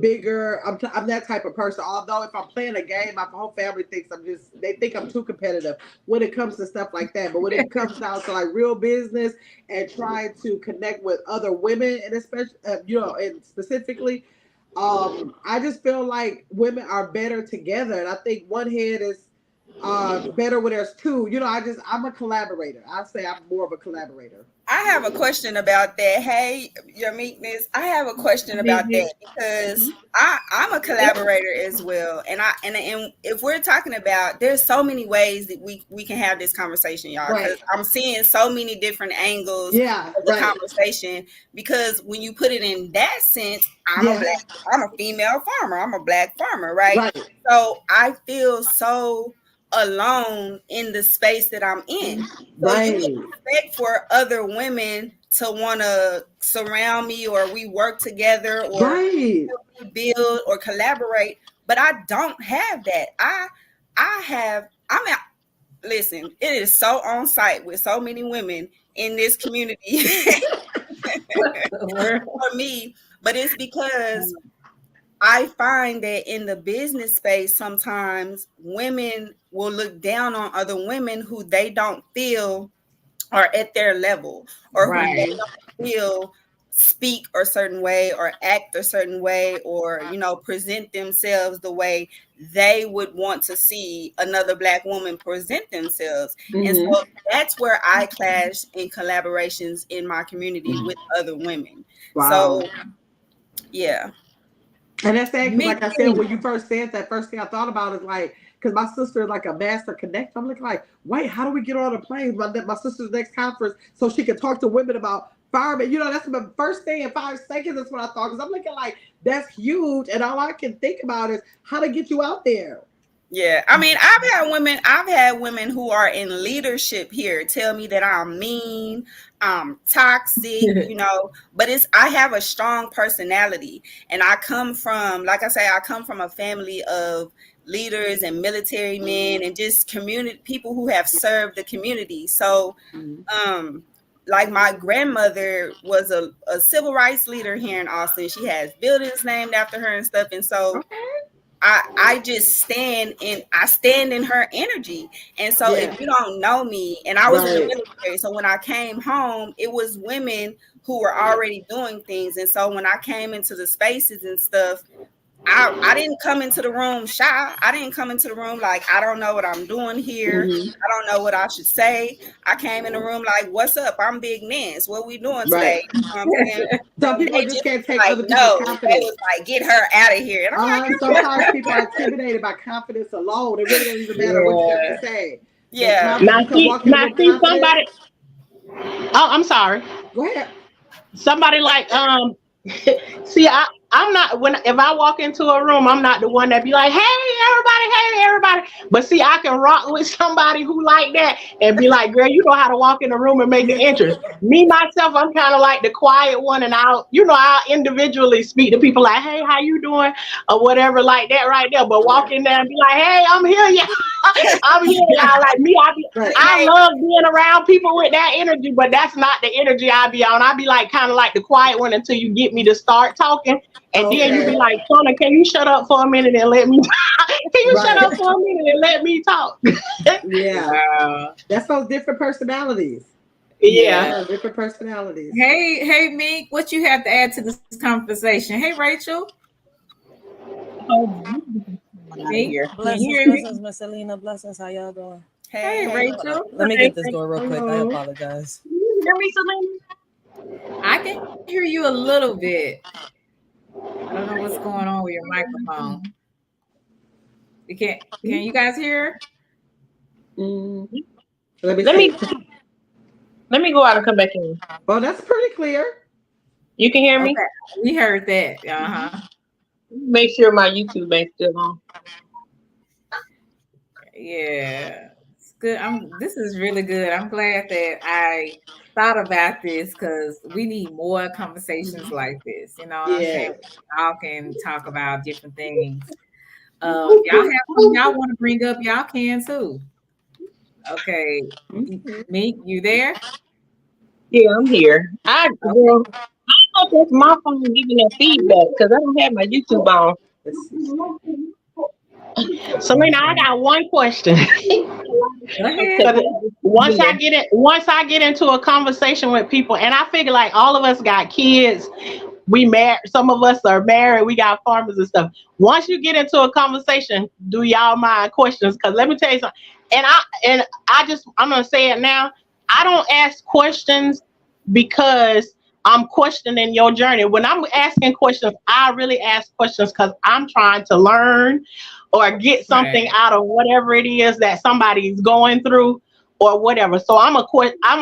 bigger. I'm that type of person. Although if I'm playing a game, my whole family thinks they think I'm too competitive when it comes to stuff like that. But when it comes down to like real business and trying to connect with other women, and especially, and specifically, I just feel like women are better together, and I think one head is better when there's two. I'm a collaborator. I say I'm more of a collaborator. I have a question about that. Hey, your meekness. I have a question about Biggie. that because I'm a collaborator as well, and if we're talking about, there's so many ways that we can have this conversation, y'all. Because Right. I'm seeing so many different angles Yeah. of the Right. conversation. Because when you put it in that sense, Yes. I'm a female farmer. I'm a black farmer, right? Right. So I feel so alone in the space that I'm in. So you would Right. expect for other women to want to surround me, or we work together, or Right. help me build or collaborate, but I don't have that. I have I'm at, listen, it is so on site with so many women in this community The world. for me, but it's because I find that in the business space, sometimes women will look down on other women who they don't feel are at their level, or who they Right. don't feel speak a certain way or act a certain way, or present themselves the way they would want to see another black woman present themselves. And Mm-hmm. so that's where I clash in collaborations in my community with other women. Wow. So yeah. And that's sad because, Me like I said, too. when you first said that, first thing I thought about is like, because my sister is like a master connector. I'm looking like, wait, how do we get on a plane? My sister's next conference so she could talk to women about firemen. That's the first thing in 5 seconds. That's what I thought. Because I'm looking like, that's huge. And all I can think about is how to get you out there. Yeah, I mean, I've had women who are in leadership here tell me that I'm mean, I'm toxic, but I have a strong personality, and I come from, like I say, I come from a family of leaders and military men and just community people who have served the community. So, Mm-hmm. um like my grandmother was a civil rights leader here in Austin. She has buildings named after her and stuff. And so Okay. I just stand in her energy. And so if Yeah. you don't know me, and I was in the Right. military, so when I came home, it was women who were already doing things. And so when I came into the spaces and stuff, I didn't come into the room shy. I didn't come into the room like, I don't know what I'm doing here. Mm-hmm. I don't know what I should say. I came in the room like, what's up? I'm Big Nance. What we doing Right. today? You know what I'm saying? Some And people they just just can't was take like, other people's no. They confidence. was like, get her out of here. And I'm like, Sometimes people are intimidated by confidence alone. It really don't even matter what you have to Yeah. say. The yeah. confidence, you can walk in the Now room see confident. somebody. Oh, I'm sorry. Go ahead. Somebody like see, I'm not, when if I walk into a room, I'm not the one that be like, hey everybody. But see, I can rock with somebody who like that and be like, girl, you know how to walk in the room and make an entrance. Me myself, I'm kind of like the quiet one, and I'll individually speak to people like, hey, how you doing, or whatever, like that right there. But walk in there and be like, hey, I'm here, yeah. I'm here, y'all. Like me, Right. I love being around people with that energy, but that's not the energy I be on. I be like kind of like the quiet one until you get me to start talking. And then you Okay. be like, Shona, can you shut up for a minute and let me can you shut Right. up for a minute and let me talk? Yeah. Wow. That's those different personalities. Yeah. Yeah. Yeah, different personalities. Hey, Meek, what you have to add to this conversation? Hey, Rachel. Oh, out of Meek, here. can you Blessings, hear me? blessings, Miss Selena. Blessings. How y'all doing? Hey, Hey, hey. Hold on. Rachel. Let me Hey, get this door real quick. I Hello. apologize. can you hear me, Selena? I can hear you a little bit. I don't know what's going on with your microphone. Can you guys hear? Mm, let me Let see. me let me go out and come back in. Oh, that's pretty clear. You can hear me? Okay, we heard that. Uh-huh. Make sure my YouTube ain't still on. Yeah. It's good. This is really good. I'm glad that I thought about this because we need more conversations like this. You know what I'm saying? Yeah. Y'all can talk about different things. If y'all have something y'all want to bring up, y'all can too. Okay. Okay. Meek, you there? Yeah, I'm here. Okay. Well, I don't know if it's my phone giving that feedback because I don't have my YouTube on. Let's see. Selena, I got one question. Go ahead. 'Cause once I get into a conversation with people, and I figure like all of us got kids, we married, some of us are married, we got farmers and stuff. Once you get into a conversation, do y'all mind questions? Because let me tell you something. I'm gonna say it now. I don't ask questions because I'm questioning your journey. When I'm asking questions, I really ask questions because I'm trying to learn or get something Right. out of whatever it is that somebody's going through or whatever. So I'm a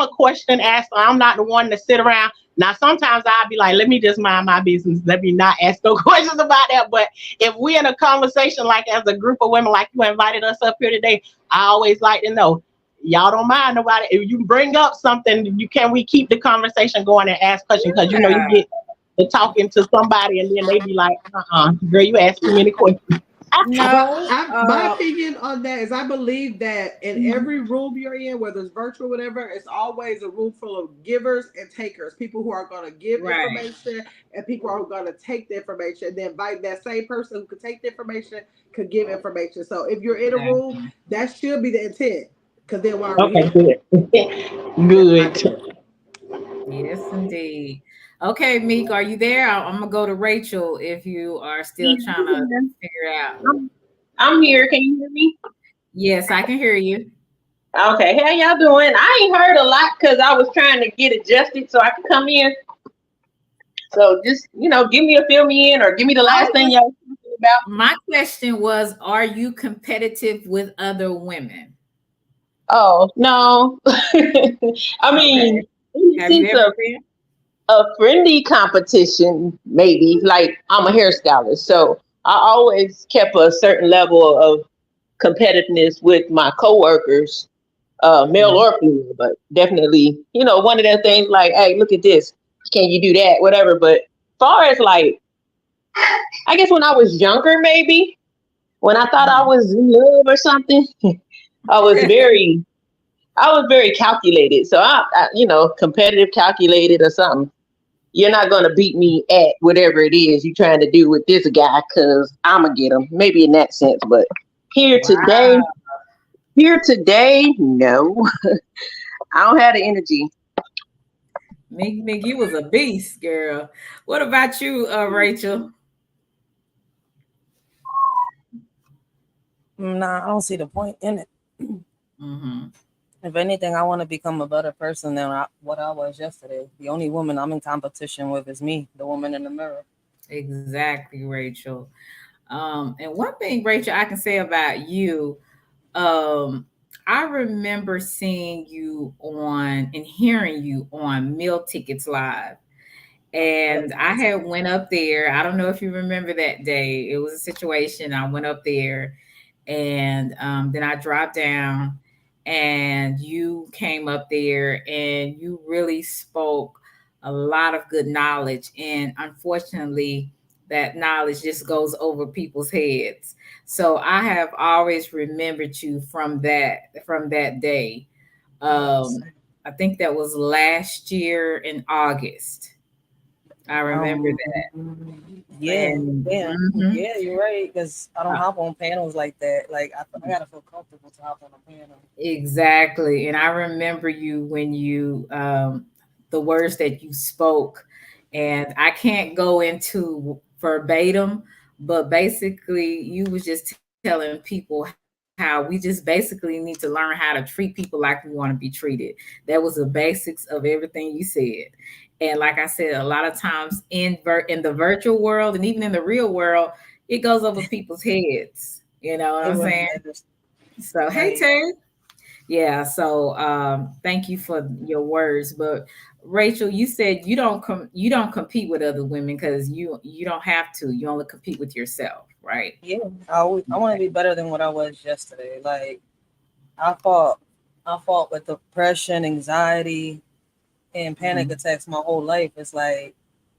question asker. I'm not the one to sit around. Now, sometimes I'll be like, let me just mind my business. Let me not ask no questions about that. But if we're in a conversation, like as a group of women, like you invited us up here today, I always like to know, y'all don't mind nobody. If you bring up something, we keep the conversation going and ask questions? Because, you Yeah. get to talking to somebody and then they be like, girl, you ask too many questions. But No. my opinion on that is I believe that in Mhm. every room you're in, whether it's virtual or whatever, it's always a room full of givers and takers. People who are going to give Right. information and people who are going to take the information. And then invite that same person who could take the information could give information. So if you're in a room, Exactly. that should be the intent. Because then why are we Okay, here? good. That's my Good. opinion. Yes, indeed. Okay, Meek, are you there? I'm gonna go to Rachel if you are still trying to figure it out. I'm here. Can you hear me? Yes, I can hear you. Okay. How y'all doing? I ain't heard a lot because I was trying to get adjusted so I could come in. So just give me a fill me in or give me the I last thing was, y'all was talking about. my question was, are you competitive with other women? Oh no. I Okay. mean, in the Have you sense ever of been? a friendly competition, maybe. Like I'm a hairstylist, so I always kept a certain level of competitiveness with my coworkers, male Mhm. or female, but definitely, one of their things like, hey, look at this. Can you do that? Whatever. But far as like, I guess when I was younger, maybe when I thought I Mhm. was in love or something, I was very, I was very calculated. So competitive, calculated or something. You're not gonna beat me at whatever it is you're trying to do with this guy, cause I'ma get him. Maybe in that sense, but here today, Wow. here today, no, I don't have the energy. Meek, you was a beast, girl. What about you, Rachel? Nah, I don't see the point in it. Hmm. If anything, I want to become a better person than what I was yesterday. The only woman I'm in competition with is me, the woman in the mirror. Exactly, Rachel. And one thing, Rachel, I can say about you, um, I remember seeing you on and hearing you on Meal Tickets Live. Yes, And I yes, had went up there. I don't know if you remember that day. It was a situation. I went up there, and then I dropped down, and you came up there, and you really spoke a lot of good knowledge. And unfortunately, that knowledge just goes over people's heads. So I have always remembered you from that day. yes. I think that was last year in August. I remember that. Yeah, And yeah, mhm, yeah. You're right. Because I don't uh, hop on panels like that. Like I gotta feel comfortable to hop on a panel. exactly. And I remember you when you the words that you spoke, and I can't go into verbatim, but basically you was just telling people how we just basically need to learn how to treat people like we want to be treated. That was the basics of everything you said. And like I said, a lot of times in the virtual world and even in the real world, it goes over people's heads. You know what It I'm really saying? does. So hey Like Terry. Yeah, so thank you for your words. But Rachel, you said you don't compete with other women because you don't have to. You only compete with yourself, right? yeah, I want to be better than what I was yesterday. Like I fought I fought with depression, anxiety, and panic Mhm. attacks my whole life. It's like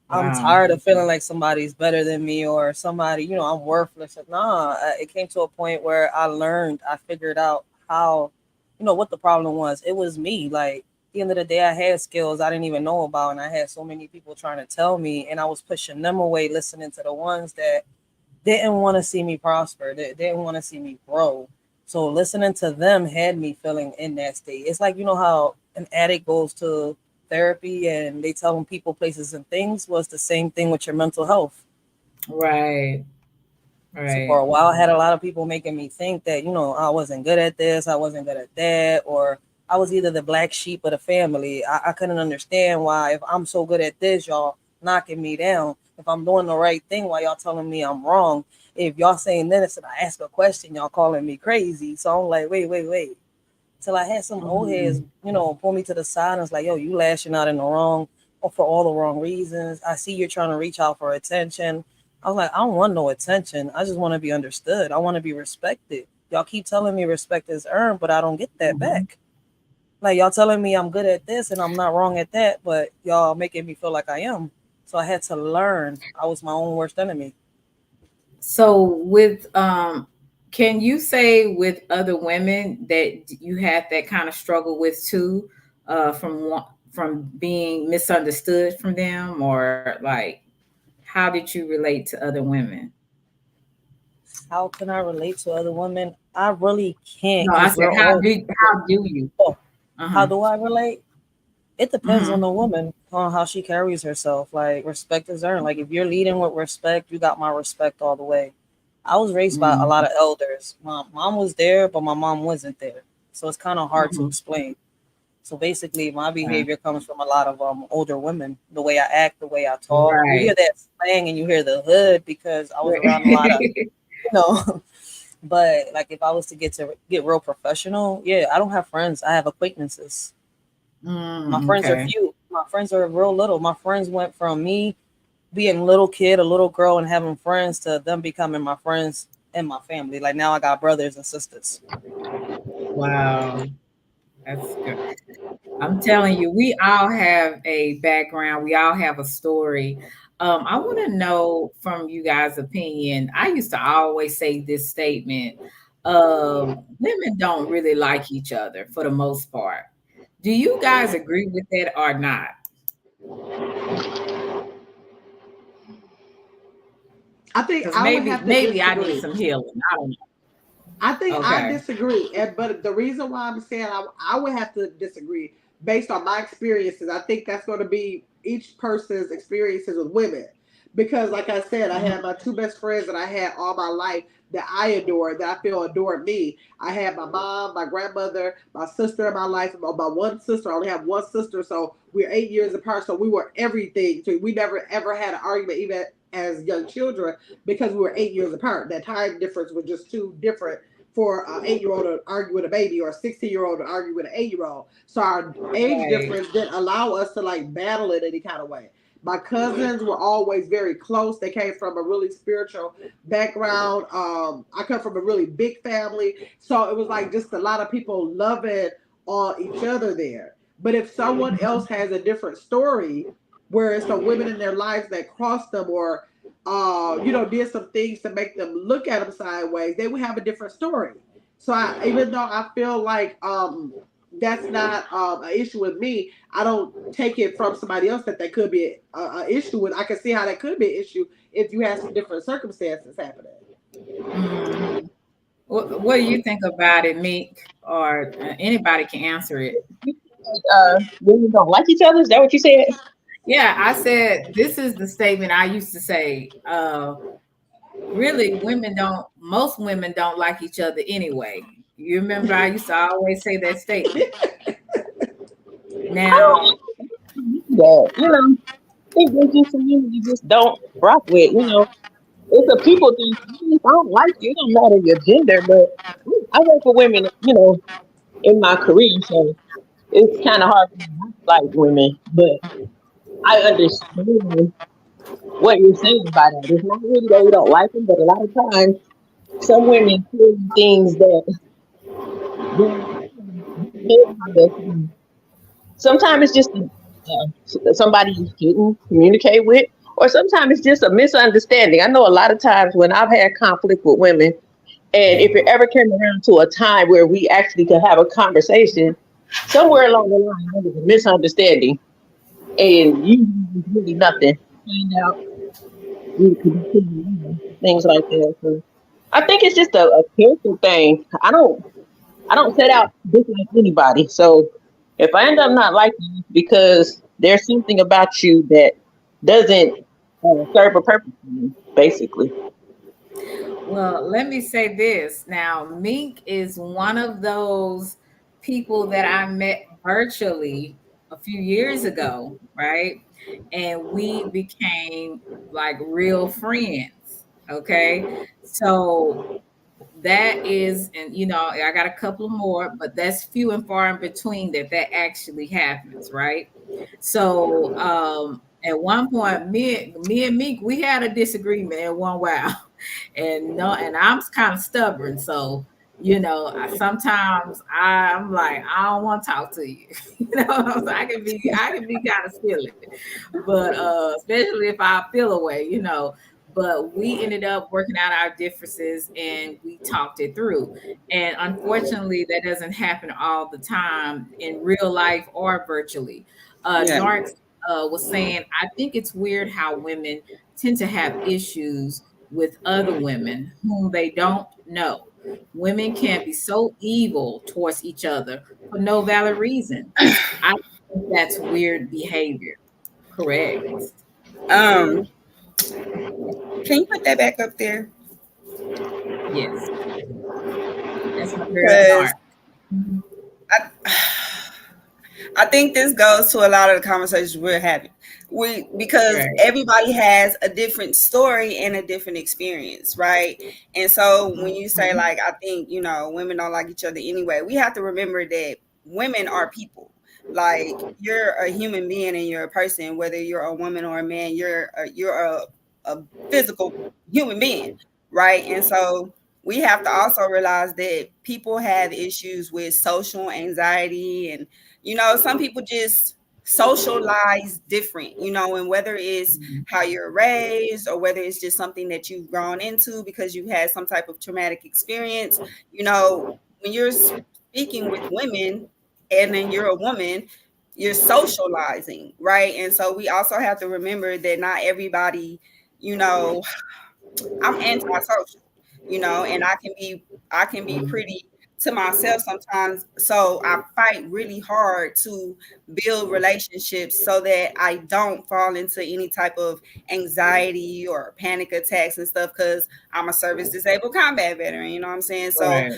I'm Wow. tired of feeling like somebody's better than me or somebody, I'm worthless. Nah, it came to a point where I figured out how, what the problem was. It was me. Like, at the end of the day, I had skills I didn't even know about, and I had so many people trying to tell me, and I was pushing them away, listening to the ones that didn't want to see me prosper, that didn't want to see me grow. So listening to them had me feeling in that state. It's like, how an addict goes to therapy and they tell them people, places, and things was the same thing with your mental health. Right. So for Right. a while, I had a lot of people making me think that, I wasn't good at this, I wasn't good at that, or I was either the black sheep of the family. I couldn't understand why, if I'm so good at this, y'all knocking me down. If I'm doing the right thing, why y'all telling me I'm wrong? If y'all saying this and I ask a question, y'all calling me crazy. So I'm like, wait, wait, wait. Till I had some old heads, Mhm. pull me to the side and was like, yo, you lashing out in the wrong for all the wrong reasons. I see you're trying to reach out for attention. I was like, I don't want no attention. I just want to be understood. I want to be respected. Y'all keep telling me respect is earned, but I don't get that Mhm. back. Like y'all telling me I'm good at this and I'm not wrong at that, but y'all making me feel like I am. So I had to learn. I was my own worst enemy. So with can you say with other women that you had that kind of struggle with too, from being misunderstood from them, or like how did you relate to other women? How can I relate to other women? I really can't No, I because said we're all. how do you? Oh, how Uh-huh. do I relate? It depends on Mhm. the woman, on how she carries herself. Like respect is earned. Like if you're leading with respect, you got my respect all the way. I was raised by a lot Mhm. of elders. My mom was there, but my mom wasn't there. So it's kind of hard to Mhm. explain. So basically, my Okay. behavior comes from a lot of older women. The way I act, the way I talk. You Right. hear that slang and you hear the hood because I was around a lot of, Right. you know. But like if I was to get real professional, yeah, I don't have friends. I have acquaintances. My Mm, friends are okay. few. My friends are real little. My friends went from me being a little kid, a little girl, and having friends to them becoming my friends and my family. Like now I got brothers and sisters. Wow. That's good. I'm telling you, we all have a background. We all have a story. I want to know from you guys' opinion. I used to always say this statement: women don't really like each other for the most part. Do you guys agree with that or not? I think Because I would maybe have to maybe I need disagree. some healing. I don't I know. think I Okay. disagree, but the reason why I'm saying I would have to disagree based on my experiences. I think that's going to be each person's experiences with women, because like I said, I had my two best friends that I had all my life that I adored, that I feel adored me. I had my mom, my grandmother, my sister in my life. My one sister, I only have one sister, so we're 8 years apart. So we were everything. We never ever had an argument, even as young children, because we were 8 years apart. That time difference was just too different for an 8 year old to argue with a baby, or a 16-year old to argue with an 8 year old. So our age Right. difference didn't allow us to like battle it any kind of way. My cousins were always very close. They came from a really spiritual background. I come from a really big family. So it was like just a lot of people loving on each other there. But if someone else has a different story, where it's some women in their lives that crossed them, or did some things to make them look at them sideways, they would have a different story. So even though I feel like that's not an issue with me, I don't take it from somebody else that could be a issue with. I can see how that could be an issue if you have some different circumstances happening. Mhm. What do you think about it, Meek? Or anybody can answer it. Women don't like each other. Is that what you said? Yeah, I said this is the statement I used to say. Really, most women don't like each other anyway. You remember I used to always say that statement. I don't Now, think that. I think there's just some women you just don't rock with. It's a people thing. If I don't like you, it don't matter your gender. But I work with women, in my career, so it's kind of hard for me not to like women. But I understand what you're saying by that. It's not really that we don't like them, but a lot of times some women feel things that they sometimes it's just somebody you shouldn't communicate with, or sometimes it's just a misunderstanding. I know a lot of times when I've had conflict with women, and if it ever came around to a time where we actually could have a conversation, somewhere along the line there was a misunderstanding, and you really nothing. Find out you could be things like that. So I think it's just a character thing. I don't set out to dislike anybody. So if I end up not liking you because there's something about you that doesn't serve a purpose for me, basically. well, let me say this. Now, Mink is one of those people that I met virtually a few years ago, right? And we became like real friends. Okay. So that is, and I got a couple more, but that's few and far in between that actually happens, right? So at one point, me and Meek, we had a disagreement at one while. And no, and I'm kind of stubborn, so sometimes I'm like, I don't want to talk to you. So I can be kind of silly, but especially if I feel away. But we ended up working out our differences and we talked it through. And unfortunately, that doesn't happen all the time in real life or virtually. Yeah. Narks was saying, I think it's weird how women tend to have issues with other women whom they don't know. Women can be so evil towards each other for no valid reason. I think that's weird behavior. Correct. Um, can you put that back up there? Yes. That's my girl Because Nark. Mhm. I, I think this goes to a lot of the conversations we're having. Because Right. everybody has a different story and a different experience, right? And so when you say, Mhm. like, I think, women don't like each other anyway, we have to remember that women are people. Like, you're a human being and you're a person, whether you're a woman or a man, you're a physical human being, right? And so we have to also realize that people have issues with social anxiety, and some people just socialize different, and whether it's Mhm. how you're raised or whether it's just something that you've grown into because you had some type of traumatic experience, when you're speaking with women and then you're a woman, you're socializing, right? And so we also have to remember that not everybody, you know I'm antisocial, and I can be pretty to myself sometimes. So I fight really hard to build relationships so that I don't fall into any type of anxiety or panic attacks and stuff, because I'm a service disabled combat veteran, you know what I'm saying? So Right.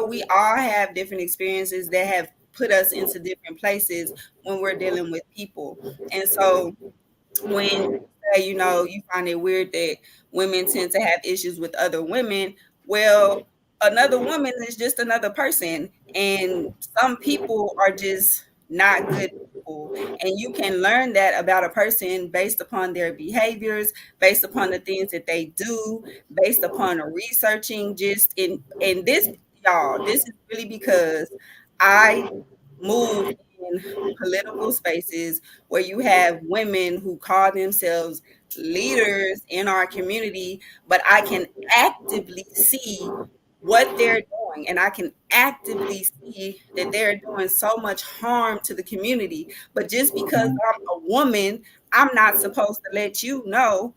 we all have different experiences that have put us into different places when we're dealing with people. And so when you say, you find it weird that women tend to have issues with other women, well, another woman is just another person. And some people are just not good people. And you can learn that about a person based upon their behaviors, based upon the things that they do, based upon researching. Just in this, y'all, this is really because I move in political spaces where you have women who call themselves leaders in our community, but I can actively see what they're doing, and I can actively see that they're doing so much harm to the community. But just because Mhm. I'm a woman, I'm not supposed to let you know,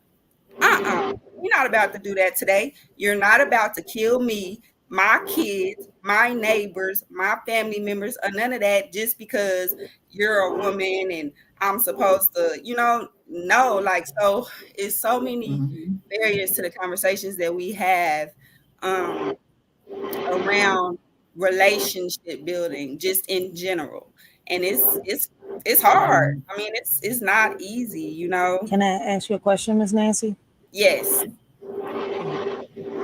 you're not about to do that today. You're not about to kill me, my kids, my neighbors, my family members, or none of that just because you're a woman and I'm supposed to, no, like, so it's so many Mhm. barriers to the conversations that we have um around relationship building just in general. And it's hard. Mhm. I mean, it's not easy. Can I ask you a question, Miss Nancy? Yes.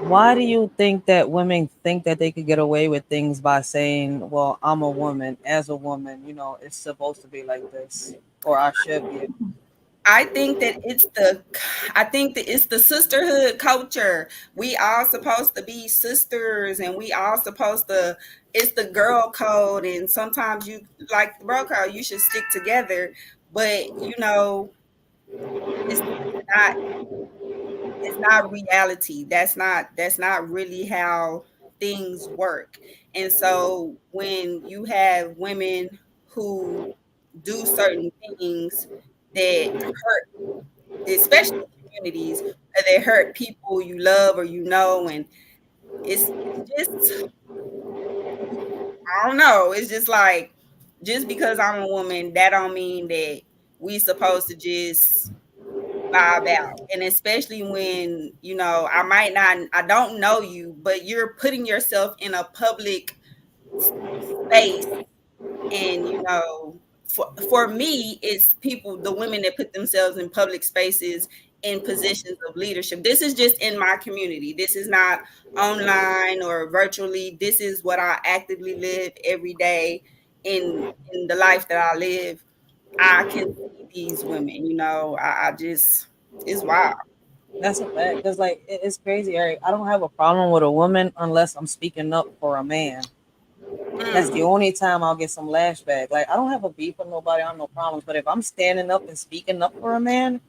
Why do you think that women think that they could get away with things by saying, "Well, I'm a woman. As a woman, it's supposed to be like this, or I should be"? I think that it's the sisterhood culture. We all supposed to be sisters, and we all supposed to. It's the girl code, and sometimes you like the bro code. You should stick together, but not. It's not reality. That's not really how things work. And so when you have women who do certain things that hurt, especially communities, where they hurt people you love or and it's just, I don't know. It's just like, just because I'm a woman, that don't mean that we supposed to just vibe out. And especially when I don't know you, but you're putting yourself in a public space. And for me, it's people, the women that put themselves in public spaces in positions of leadership. This is just in my community. This is not online or virtually. This is what I actively live every day in the life that I live. I can see these women, I just, it's wild. That's a fact. Cause like it's crazy, Eric. I don't have a problem with a woman unless I'm speaking up for a man. That's the Mm, only time I'll get some lashback. Like I don't have a beef with nobody. I have no problems. But if I'm standing up and speaking up for a man,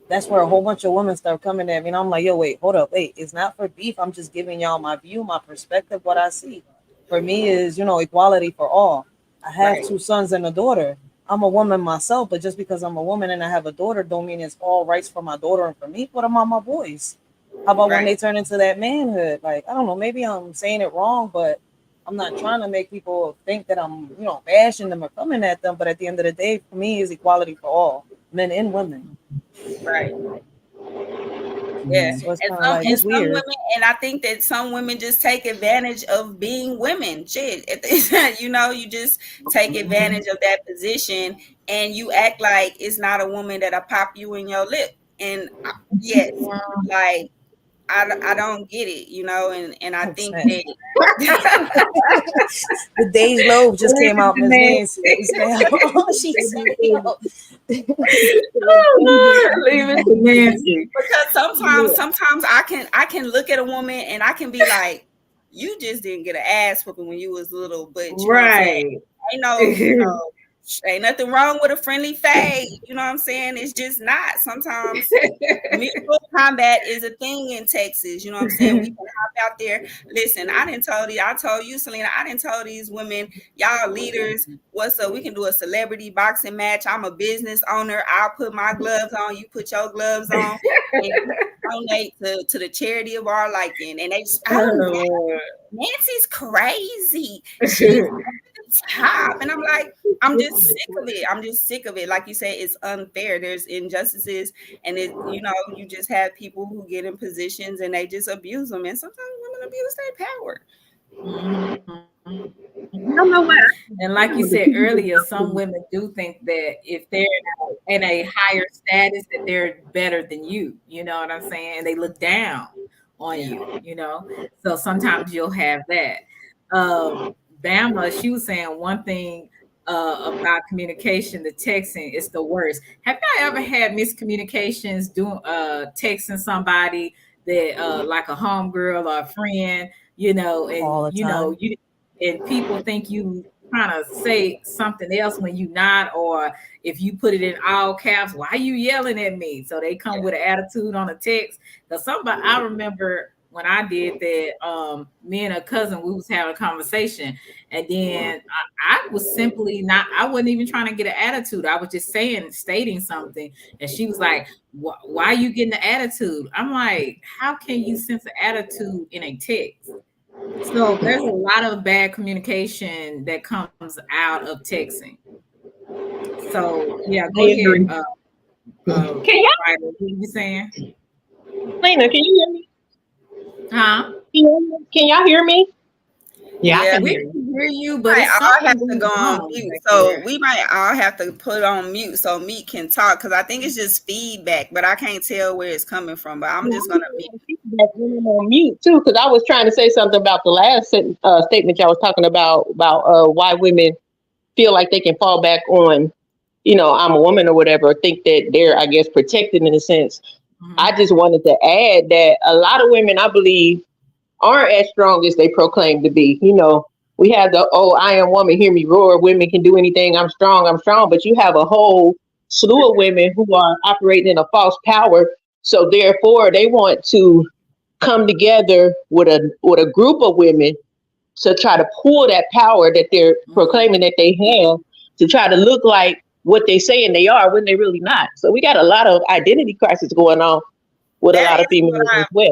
that's where a whole bunch of women start coming at me. And I'm like, yo, wait, hold up, wait. It's not for beef. I'm just giving y'all my view, my perspective, what I see. For me is, equality for all. I have right, two sons and a daughter. I'm a woman myself, but just because I'm a woman and I have a daughter don't mean it's all rights for my daughter and for me. What about my boys? How about when right. they turn into that manhood? Like, I don't know, maybe I'm saying it wrong, but I'm not trying to make people think that I'm, bashing them or coming at them. But at the end of the day, for me, is equality for all, men and women. Right. Yeah. So it's And kind of some like and it's some weird. women, and I think that some women just take advantage of being women. Shit. You just take advantage of that position and you act like it's not a woman that'll pop you in your lip. And yes, like I don't get it, and I think 100%. that The Dej Loaf just came out. Ms. Nancy, Leave Ms. Ma'am. Oh, she said, yo, it to Nancy. because sometimes I can look at a woman and I can be like, you just didn't get an ass whooping when you was little, but you know what I'm saying? Right. Ain't no, ain't nothing wrong with a friendly fade. You know what I'm saying? It's just not. Sometimes mutual combat is a thing in Texas. You know what I'm saying? We can hop out there. Listen, I told you, Selena, I didn't tell these women, y'all leaders, what's up? We can do a celebrity boxing match. I'm a business owner. I'll put my gloves on, you put your gloves on, and we donate to the charity of our liking. And they just, oh, Oh, Nancy's crazy. She's over the top. And I'm like, I'm just sick of it. I'm just sick of it. Like you say, it's unfair. There's injustices, and you just have people who get in positions and they just abuse them. And sometimes women abuse their power. mhm. You know what? And like you said earlier, some women do think that if they're in a higher status, that they're better than you. You know what I'm saying? And they look down on Yeah. you. So sometimes you'll have that. Bama, she was saying one thing about communication, the texting is the worst. Have y'all ever had miscommunications doing texting somebody that like a homegirl or a friend, and all the time. and people think you trying to say something else when you not, or if you put it in all caps, why are you yelling at me? So they come with an attitude on a text. Because somebody, I remember when I did that, me and a cousin, we was having a conversation, and then I was simply not, I wasn't even trying to get an attitude. I was just stating something, and she was like, why are you getting the attitude? I'm like, how can you sense an attitude in a text? So there's a lot of bad communication that comes out of texting. So yeah, I go ahead, agree. Can y'all, Ryder. What you saying? Lena, can you hear me? Huh? Can y'all hear me? Yeah, I Yeah. can We hear you. can hear you, but Might it's all something have to going go on on mute. back So there. we might all have to put on mute so Meat can talk because I think it's just feedback, but I can't tell where it's coming from. But I'm Yeah, just I gonna hear mute. that feedback when I'm on mute too, because I was trying to say something about the last statement y'all was talking about why women feel like they can fall back on, I'm a woman or whatever, think that they're, I guess, protected in a sense. I Mhm. just wanted to add that a lot of women, I believe, aren't as strong as they proclaim to be. We have the, oh, I am woman, hear me roar. Women can do anything. I'm strong. I'm strong. But you have a whole slew of women who are operating in a false power. So therefore, they want to come together with a group of women to try to pull that power that they're Mhm. proclaiming that they have to try to look like what they saying they are when they really not. So we got a lot of identity crisis going on with a That lot of is what females as well.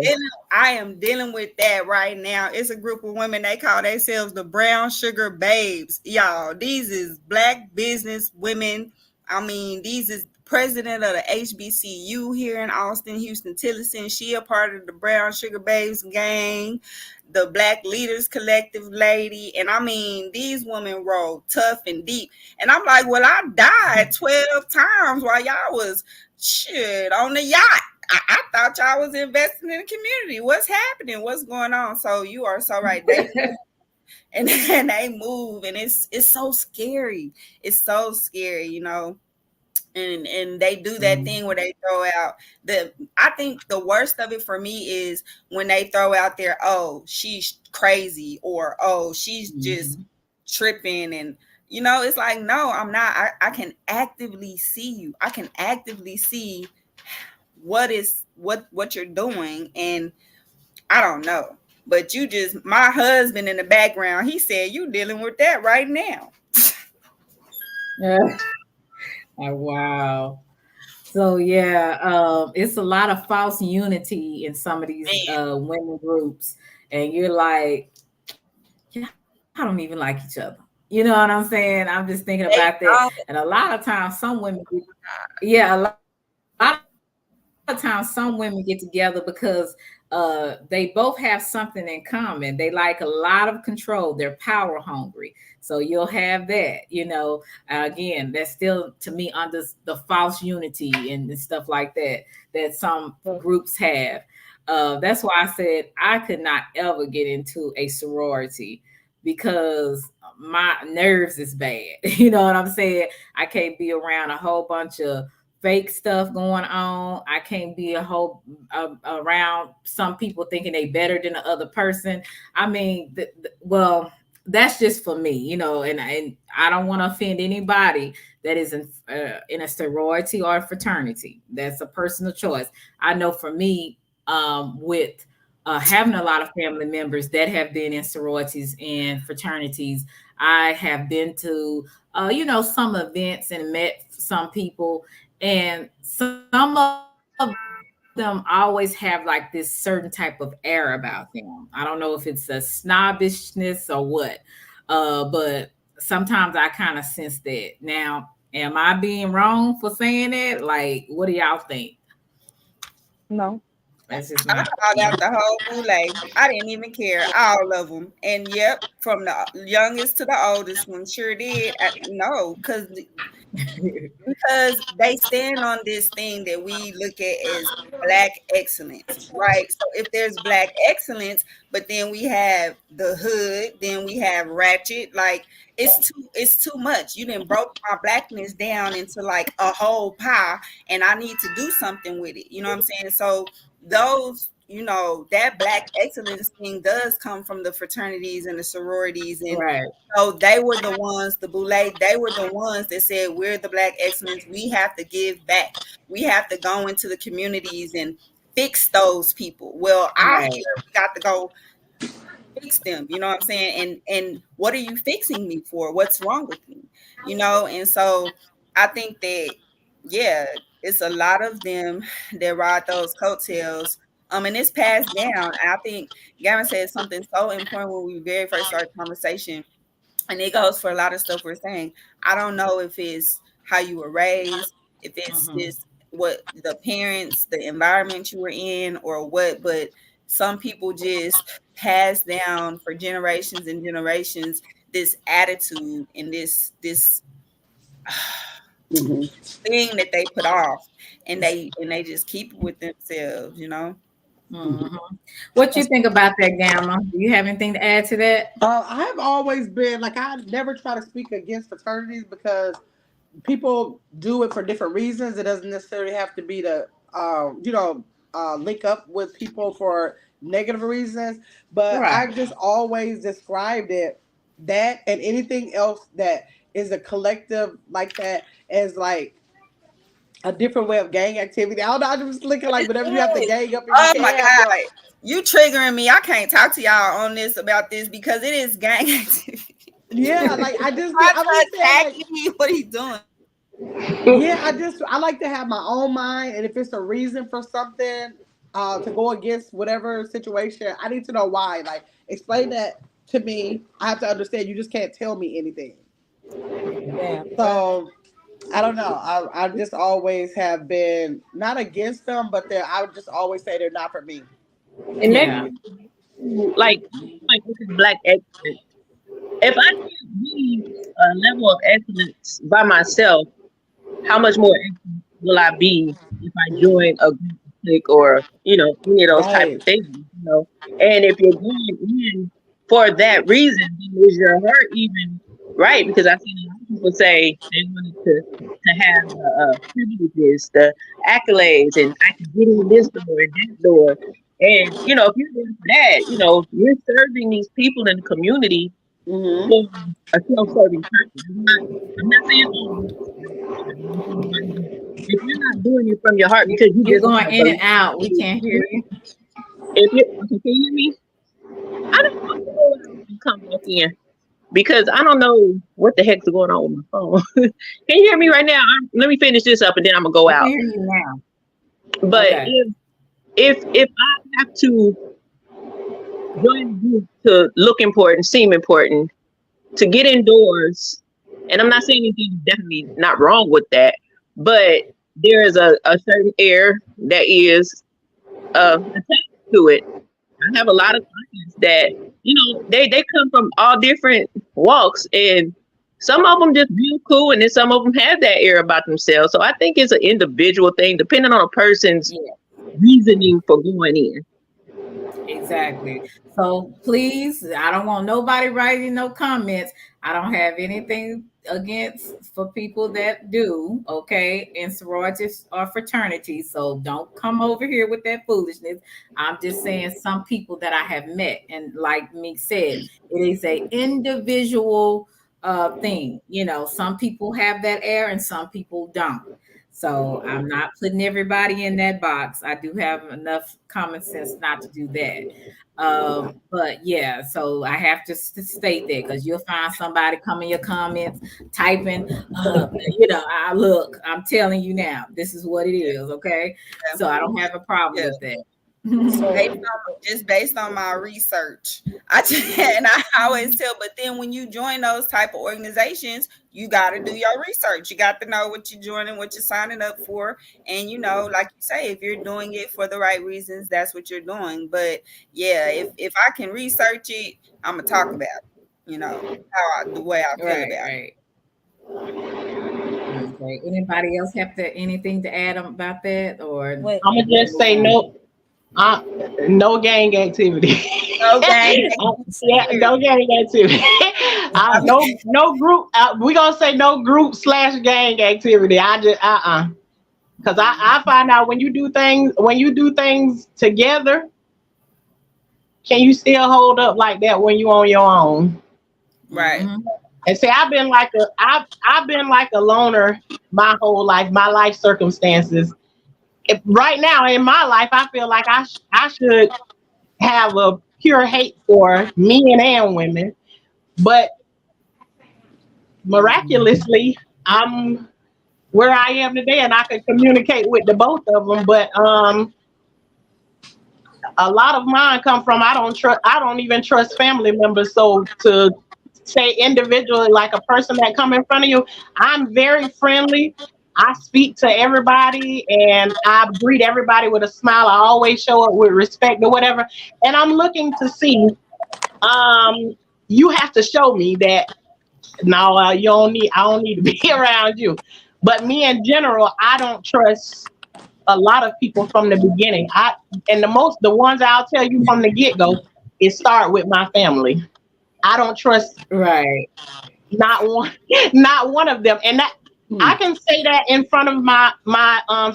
I am dealing with that right now. It's a group of women, they call themselves the brown sugar babes. Y'all, these is black business women. I mean, these is president of the HBCU here in Austin, Houston Tillotson. She a part of the brown sugar babes gang, the Black Leaders Collective lady. And I mean, these women roll tough and deep. And I'm like, well, I died 12 times while y'all was shit on the yacht. I thought y'all was investing in the community. What's happening? What's going on? So you are so right. They and then they move, and it's so scary. It's so scary, you know. And they do that thing where they throw out the. I think the worst of it for me is when they throw out there, oh, she's crazy, or oh, she's just Mhm. tripping, and you know, it's like, no, I'm not. I can actively see you. I can actively see what you're doing, and I don't know. But you just, my husband in the background, he said you dealing with that right now. Yeah. Oh, wow. So yeah, it's a lot of false unity in some of these Man, women groups, and you're like, yeah, I don't even like each other. You know what I'm saying? I'm just thinking about they that, and a lot of times some women, yeah, a lot of times some women get together because they both have something in common. They like a lot of control. They're power hungry. So you'll have that, again, that's still to me under the false unity and stuff like that some groups have. That's why I said I could not ever get into a sorority because my nerves is bad. You know what I'm saying? I can't be around a whole bunch of fake stuff going on. I can't be around some people thinking they better than the other person. I mean, well, that's just for me, and I don't want to offend anybody that is in a sorority or a fraternity. That's a personal choice. I know for me, with having a lot of family members that have been in sororities and fraternities, I have been to, some events and met some people, and some of them always have like this certain type of air about them. I don't know if it's a snobbishness or what, but sometimes I kind of sense that. Now, am I being wrong for saying that? Like, what do y'all think? No. That's just my I called opinion. out the whole boule. I didn't even care, all of them. And yep, from the youngest to the oldest one, sure did. No, because they stand on this thing that we look at as black excellence, right? So if there's black excellence, but then we have the hood, then we have ratchet, like it's too much. You didn't broke my blackness down into like a whole pie, and I need to do something with it. You know what I'm saying? So those, that black excellence thing does come from the fraternities and the sororities, and Right, so they were the ones, the Boule, they were the ones that said, we're the black excellence. We have to give back. We have to go into the communities and fix those people. Well, I right, hear we got to go fix them. You know what I'm saying? And what are you fixing me for? What's wrong with me? And so I think that, yeah, it's a lot of them that ride those coattails. And it's passed down. I think Gavin said something so important when we very first started conversation, and it goes for a lot of stuff we're saying. I don't know if it's how you were raised, if it's hmm, just what the parents, the environment you were in, or what, but some people just pass down for generations and generations this attitude and this Mhm. thing that they put off, and they just keep it with themselves. hmm. What you think about that, Gamma? Do you have anything to add to that? I've always been like I never try to speak against fraternities because people do it for different reasons. It doesn't necessarily have to be to, link up with people for negative reasons. But Right, I just always described it, that and anything else that is a collective like that, as like a different way of gang activity. I don't know. I'm just looking like It whenever you have to is. gang up and you Oh my can't have God. like. You triggering me. I can't talk to y'all on this about this because it is gang activity. Yeah, like Trying I'm to just saying attack like. me. What are you doing? Yeah, I like to have my own mind, and if it's a reason for something to go against whatever situation, I need to know why. Like, explain that to me. I have to understand. You just can't tell me anything. Yeah. So I don't know. I just always have been not against them, but I would just always say they're not for me. And that yeah, like this is black excellence. If I can't be a level of excellence by myself, how much more excellent will I be if I join a group? toxic or any of those type Right. of things. And if you're going in for that reason, then is your heart even right? Because I've seen a lot of people say they wanted to have privileges, the accolades, and I can get in this door and that door. And if you're doing that, you're serving these people in the community Mm-hmm. for a self-serving purpose. I'm not saying all of us, I'm saying if you're not doing it from your heart because you You're just going want to in and believe, out. We can't hear you. if you okay, can you hear me? I'm gonna go out and come back in because I don't know what the heck's going on with my phone. Can you hear me right now? Let me finish this up and then I'm gonna go We can out. hear you now. But Okay. if I have to join a group to look important, seem important, to get indoors, and I'm not saying anything definitely not wrong with that, but there is a certain air that is attached to it. I have a lot of clients that they come from all different walks, and some of them just real cool, and then some of them have that air about themselves. So I think it's an individual thing, depending on a person's Yeah. reasoning for going in. Exactly. So please, I don't want nobody writing no comments. I don't have anything against for people that do, okay, in sororities or fraternities. So don't come over here with that foolishness. I'm just saying some people that I have met, and like me said, it is a individual thing. Some people have that air and some people don't. So I'm not putting everybody in that box. I do have enough common sense not to do that. But yeah, so I have to state that because you'll find somebody come in your comments typing, I look, I'm telling you now, this is what it Yeah. is, okay? So I don't have a problem Yeah. with that. Based So just based on my research. And I always tell, but then when you join those type of organizations, you got to do your research. You got to know what you're joining, what you're signing up for, and like you say, if you're doing it for the right reasons, that's what you're doing. But yeah, if I can research it, I'm gonna talk about it, the way I feel Right, about it. right. Okay. Anybody else have anything to add about that, or wait, I'm gonna we can just move say on? uh, no gang activity. No gang Yeah, spirit. no gang activity. No group. We gonna say no group / gang activity. I just because I find out when you do things together, can you still hold up like that when you on your own? Right. Mm-hmm. And see, I've been like a loner my whole life, my life circumstances. Right now in my life, I feel like I should have a pure hate for men and women, but miraculously, I'm where I am today, and I can communicate with the both of them. But a lot of mine come from I don't even trust family members. So to say individually, like a person that come in front of you, I'm very friendly. I speak to everybody and I greet everybody with a smile. I always show up with respect or whatever. And I'm looking to see, um, you have to show me that no, I don't need to be around you. But me in general, I don't trust a lot of people from the beginning. The ones I'll tell you from the get go, it start with my family. I don't trust Right. not one, not one of them, and that Hmm. I can say that in front of my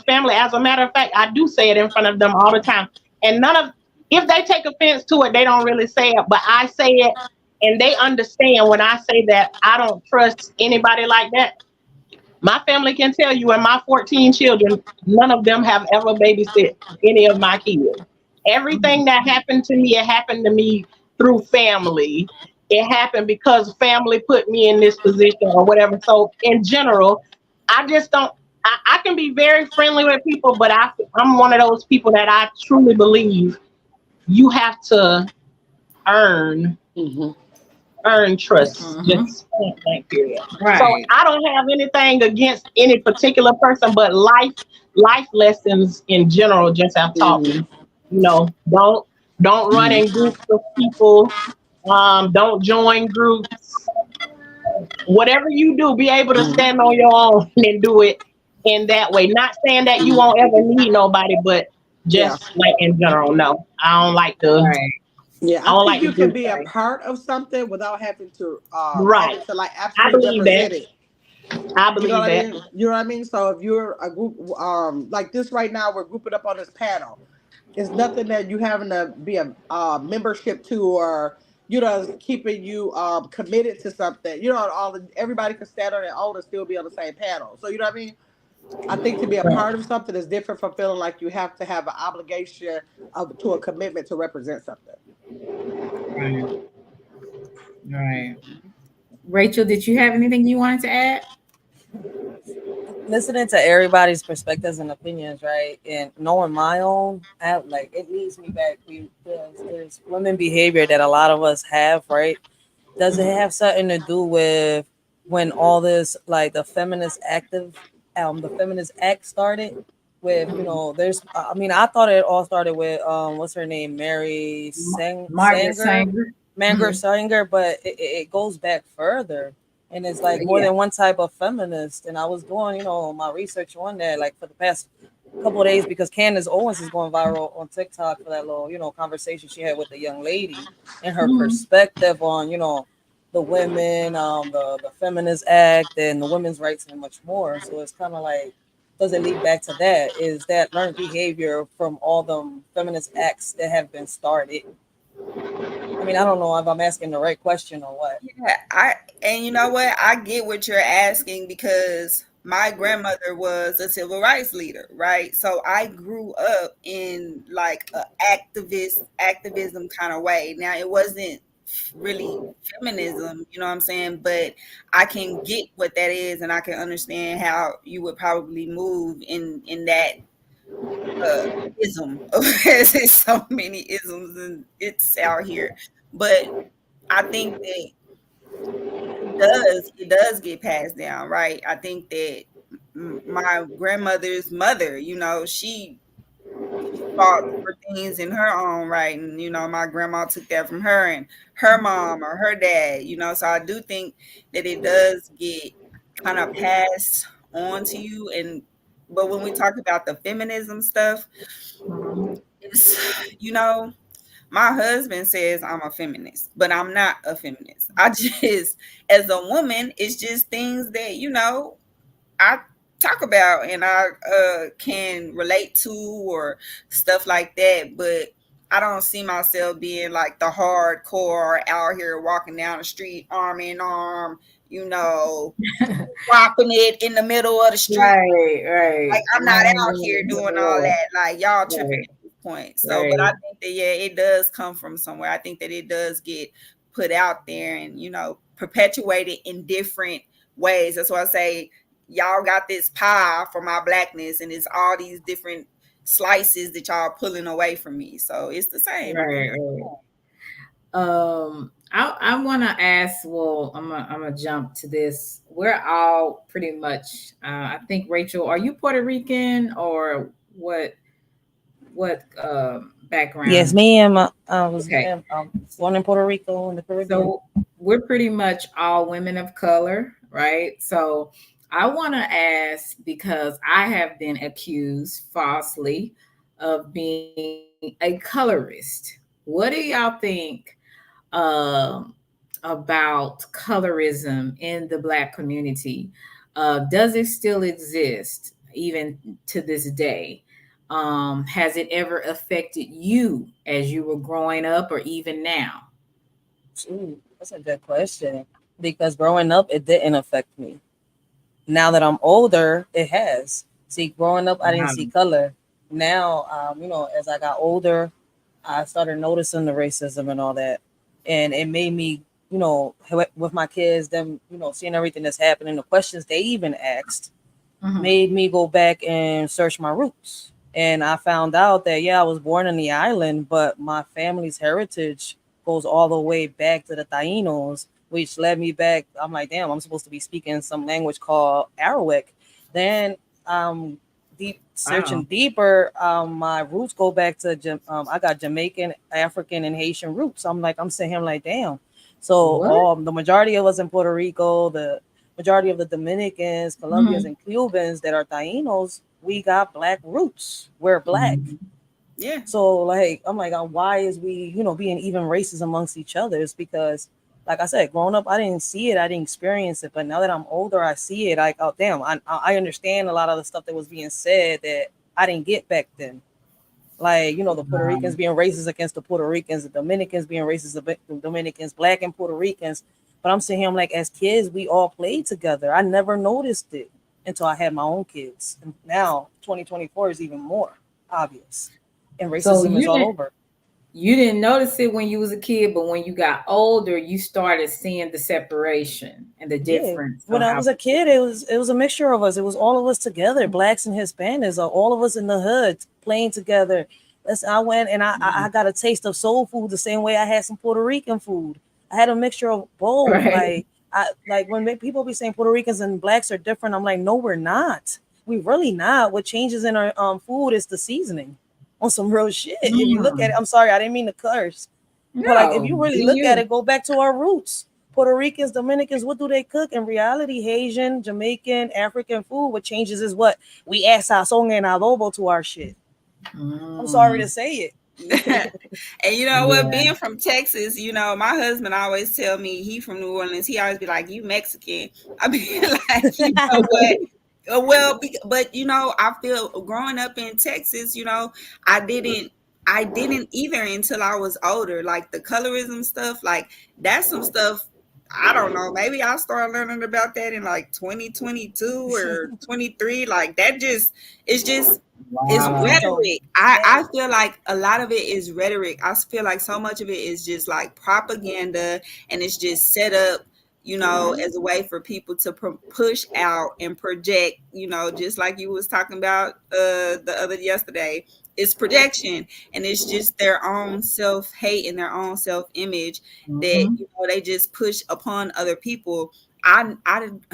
family. As a matter of fact, I do say it in front of them all the time, and none of if they take offense to it, they don't really say it, but I say it, and they understand when I say that I don't trust anybody like that. My family can tell you, and my 14 children, none of them have ever babysit any of my kids. Everything that happened to me, it happened to me through family. It happened because family put me in this position or whatever. So, in general, I just don't. I can be very friendly with people, but I'm one of those people that I truly believe you have to earn Hmm. trust, Mm-hmm. just point blank period. So Right. I don't have anything against any particular person, but life lessons in general just have taught Hmm. me, don't run in groups of people, don't join groups. Whatever you do, be able to stand on your own and do it in that way. Not saying that you won't ever need nobody, but Yeah. Just like in general, no. I don't like to. Right. Yeah, I I don't think like the you can group be a thing. part of something without Right. having to like I absolutely believe that. represent it. I You know believe what I that. mean? You know what I mean? So if you're a group like this right now, we're grouping up on this panel. It's nothing that you having to be a membership to, or is keeping you committed to something. Everybody can stand on their own and still be on the same panel. So you know what I mean? I think to be a Right. part of something is different from feeling like you have to have an obligation to a commitment to represent something. Right. Right. Rachel, did you have anything you wanted to add? Listening to everybody's perspectives and opinions, right, and knowing my own, like it leads me back because there's women behavior that a lot of us have, right? Does it have something to do with when all this, like the feminist act started with, there's, I mean, I thought it all started with what's her name, Mary Margaret Sanger, Sanger. Manger Hmm. Sanger, but it goes back further, and it's like more Yeah. than one type of feminist. And I was doing, my research on that, like for the past couple of days, because Candace Owens is going viral on TikTok for that little, conversation she had with the young lady and her Hmm. perspective on, the women, the feminist act and the women's rights and much more. So it's kind of like, does it lead back to that? Is that learned behavior from all the feminist acts that have been started? I mean, I don't know if I'm asking the right question or what. Yeah, and you know what? I get what you're asking because my grandmother was a civil rights leader, right? So I grew up in like a activism kind of way. Now it wasn't really feminism, you know what I'm saying? But I can get what that is, and I can understand how you would probably move in that ism. There's so many isms and it's out here, but I think that it does get passed down, right? I think that my grandmother's mother, she fought for things in her own right, and my grandma took that from her and her mom or her dad, so I do think that it does get kind of passed on to you. And but when we talk about the feminism stuff, Hmm. it's you know my husband says I'm a feminist, but I'm not a feminist. I just, as a woman, it's just things that, I talk about and I can relate to or stuff like that. But I don't see myself being like the hardcore out here walking down the street arm in arm, you know, dropping it in the middle of the street. Right. Like, Right. I'm not Running out here in the doing all war. that. Like, y'all tripping Right. at this point. So, but I Right. think that, yeah, it does come from somewhere. I think that it does get put out there and, perpetuated in different ways. That's why I say, y'all got this pie for my blackness, and it's all these different slices that y'all pulling away from me. So it's the same. I mean, Right. Right. I want to ask. Well, I'm gonna jump to this. We're all pretty much. I think Rachel, are you Puerto Rican or what? What Yes, background? me and I was Okay, born in Puerto Rico in the Caribbean. so we're pretty much all women of color, right? So I want to ask because I have been accused falsely of being a colorist. What do y'all think about colorism in the Black community? Does it still exist even to this day? Has it ever affected you as you were growing up or even now? Ooh, that's a good question. Because growing up, it didn't affect me. Now that I'm older, it has. See, growing up, I didn't Wow. see color. Now, as I got older, I started noticing the racism and all that, and it made me, with my kids, them, seeing everything that's happening, the questions they even asked, Mhm. made me go back and search my roots. And I found out that, yeah, I was born in the island, but my family's heritage goes all the way back to the Tainos, which led me back. I'm like, damn, I'm supposed to be speaking some language called Arawak. Then, deep searching Wow. deeper, my roots go back to I got Jamaican, African, and Haitian roots. I'm sitting here like, damn. So What? the majority of us in Puerto Rico, the majority of the Dominicans, Colombians, Mhm. and Cubans that are Tainos, we got black roots. We're black. Mhm. Yeah. So like I'm like, why is we, being even racist amongst each other? It's because, like I said, growing up, I didn't see it, I didn't experience it, but now that I'm older, I see it. Like, oh damn, I understand a lot of the stuff that was being said that I didn't get back then. Like, the Puerto Ricans Um, being racist against the Puerto Ricans, the Dominicans being racist against the Dominicans, black and Puerto Ricans. But I'm saying, I'm like, as kids, we all played together. I never noticed it until I had my own kids. And now 2024 is even more obvious. And so racism is all over. you didn't notice it when you was a kid, but when you got older, you started seeing the separation and the Yeah. difference When of I how was a people. kid, it was a mixture of us. It was all of us together, blacks and Hispanics, all of us in the hood playing together. I went and I got a taste of soul food the same way I had some Puerto Rican food. I had a mixture of both. Right, Like when people be saying Puerto Ricans and blacks are different, I'm like, no, we're not. We really not. What changes in our food is the seasoning. On some real shit. If you look at it, mm. I'm sorry, I didn't mean to curse. But like if No, you be really look at you. it, go back to our roots. Puerto Ricans, Dominicans, what do they cook? In reality, Haitian, Jamaican, African food, what changes is what? We add sazon and adobo to our shit. I'm sorry to Mm. say it. And you know what? Yeah. Being from Texas, my husband always tell me he from New Orleans. He always be like, "You Mexican." I be like, you know what? Well, but I feel growing up in Texas, I didn't, I didn't either until I was older. Like the colorism stuff, like that's some stuff. I don't know. Maybe I'll start learning about that in like 2022 or 23. Like that it's just it's I'm two Wow. tone. rhetoric. I Yeah. I feel like a lot of it is rhetoric. I feel like so much of it is just like propaganda, and it's just set up, as a way for people to push out and project, just like you was talking about the other yesterday. It's projection, and it's just their own self hate and their own self image that Mhm. they just push upon other people. I didn't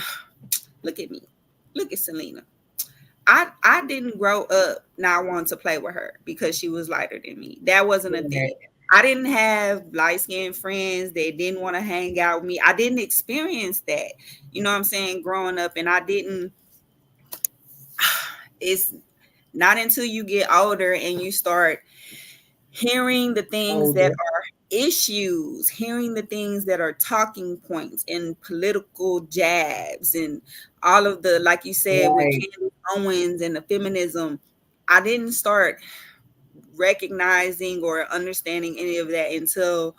look at me, look at Selena. I didn't grow up not wanting to play with her because she was lighter than me. That wasn't a thing. Right. I didn't have light skinned friends that didn't want to hang out with me. I didn't experience that. You know what I'm saying? Growing up, and I didn't. It's not until you get older and you start hearing the things that Older. are issues, hearing the things that are talking points and political jabs, and all of the, like you said, with Right. Candace Owens and the feminism. I didn't start recognizing or understanding any of that until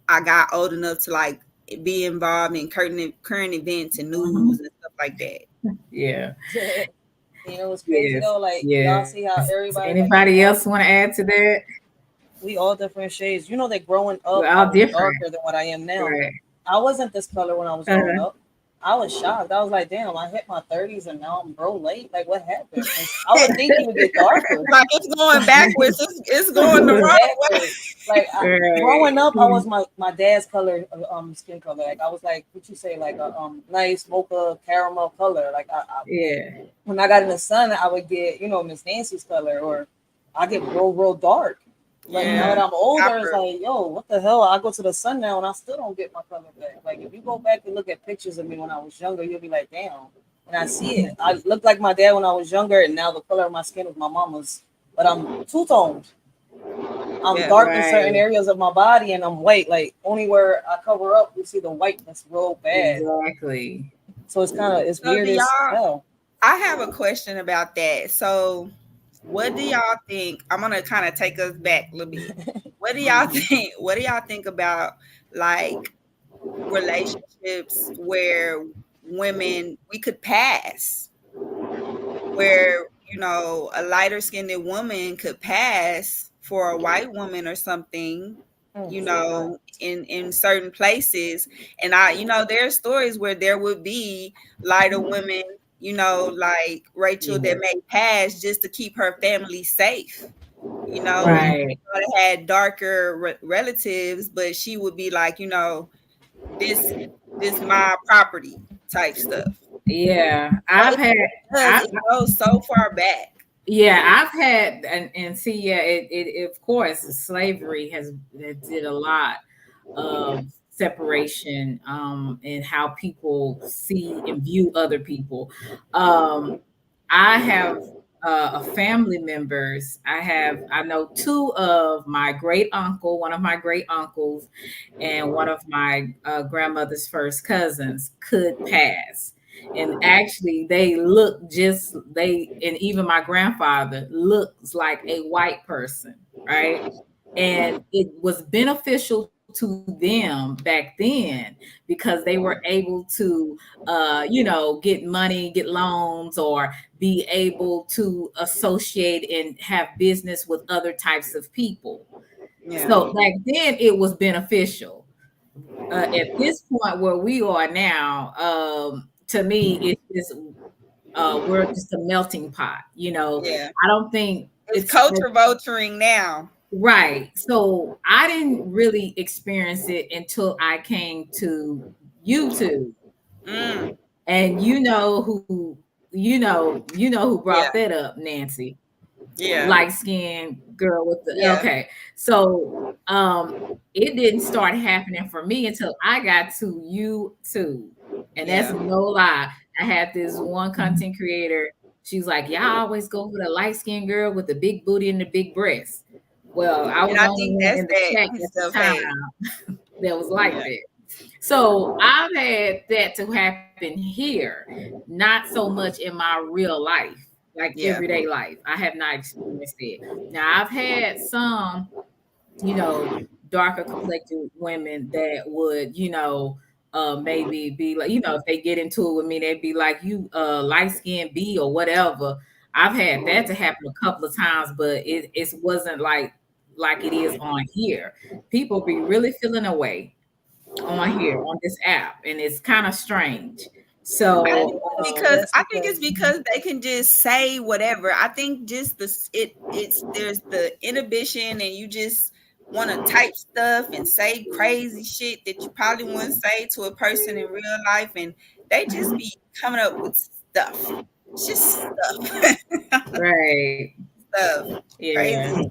I got old enough to like be involved in current events and news Mhm. and stuff like that. Yeah. What's crazy Yes. though? Like y'all Yes. see how everybody, like we Anybody all else want to add to that? different shades. That growing up, We're I all was different. darker than what I am now. Right. I wasn't this color when I was growing Uh-huh. up. I was shocked. I was like, damn, I hit my 30s and now I'm bro late. Like, what happened? And I would think you would get darker. Like it's going backwards. It's going the wrong way. Exactly. Like growing up, I Right. was my dad's color, skin color. Like I was like, what you say, like a nice mocha caramel color. Like Yeah. when I got in the sun, I would get Miss Nancy's color, or I get real dark. But now Yeah, that I'm older, it's copper. like, yo, what the hell? I go to the sun now and I still don't get my color back. Like if you go back and look at pictures of me when I was younger, you'll be like, damn. And I see it. I looked like my dad when I was younger, and now the color of my skin is my mama's. But I'm two toned. I'm Yeah. dark in certain Right. areas of my body, and I'm white. Like only where I cover up, you see the whiteness real bad. Exactly. So it's So weird do as y'all? hell. I have a question about that. So, what do y'all think? I'm gonna kind of take us back a little bit. What do y'all Mhm. think? What do y'all think about like relationships where women we could pass, where a lighter skinned woman could pass for a white woman or something, in certain places. And there's stories where there would be lighter women, like Rachel, that Yeah. may pass just to keep her family safe, and Right. had darker relatives, but she would be like, this this my property type stuff. Yeah. So I've it had. does, I. it goes so far back. Yeah, I've had, and see, yeah, of course, slavery has it did a lot of separation, in how people see and view other people. Um, I have. family members. I know two of my great uncle, one of my great uncles, and one of my grandmother's first cousins could pass. And actually, they look just and even my grandfather looks like a white person, right? And it was beneficial to them back then because they were able to get money, get loans, or be able to associate and have business with other types of people. Yeah. So back then it was beneficial. At this point where we are now, to me, it's just we're just a melting pot. Yeah. I don't think It's it's culture vulturing now. right. So I didn't really experience it until I came to YouTube. Mm. And you know who brought Yeah. that up, Nancy. Yeah. Light skinned girl with the Yeah. okay. So it didn't start happening for me until I got to YouTube. And that's Yeah. no lie. I had this one content creator. She's like, y'all always go for the light skinned girl with the big booty and the big breasts. Well, I And was the I only think one that's in the that chat at the stuff. Hey. time that was like Yeah. that. So I've had that to happen here, not so much in my real life, like Yeah. everyday life. I have not experienced it. Now I've had some, darker complected women that would, maybe be like, if they get into it with me, they'd be like, you light skinned B or whatever. I've had that to happen a couple of times, but it wasn't like it is on here. People be really feeling away on here on this app, and it's kind of strange. I So think That's I think because it's because they can just say whatever. I think just it's there's the inhibition, and you just want to type stuff and say crazy shit that you probably wouldn't say to a person in real life, and they just be coming up with stuff. It's just stuff, right, stuff, yeah, crazy.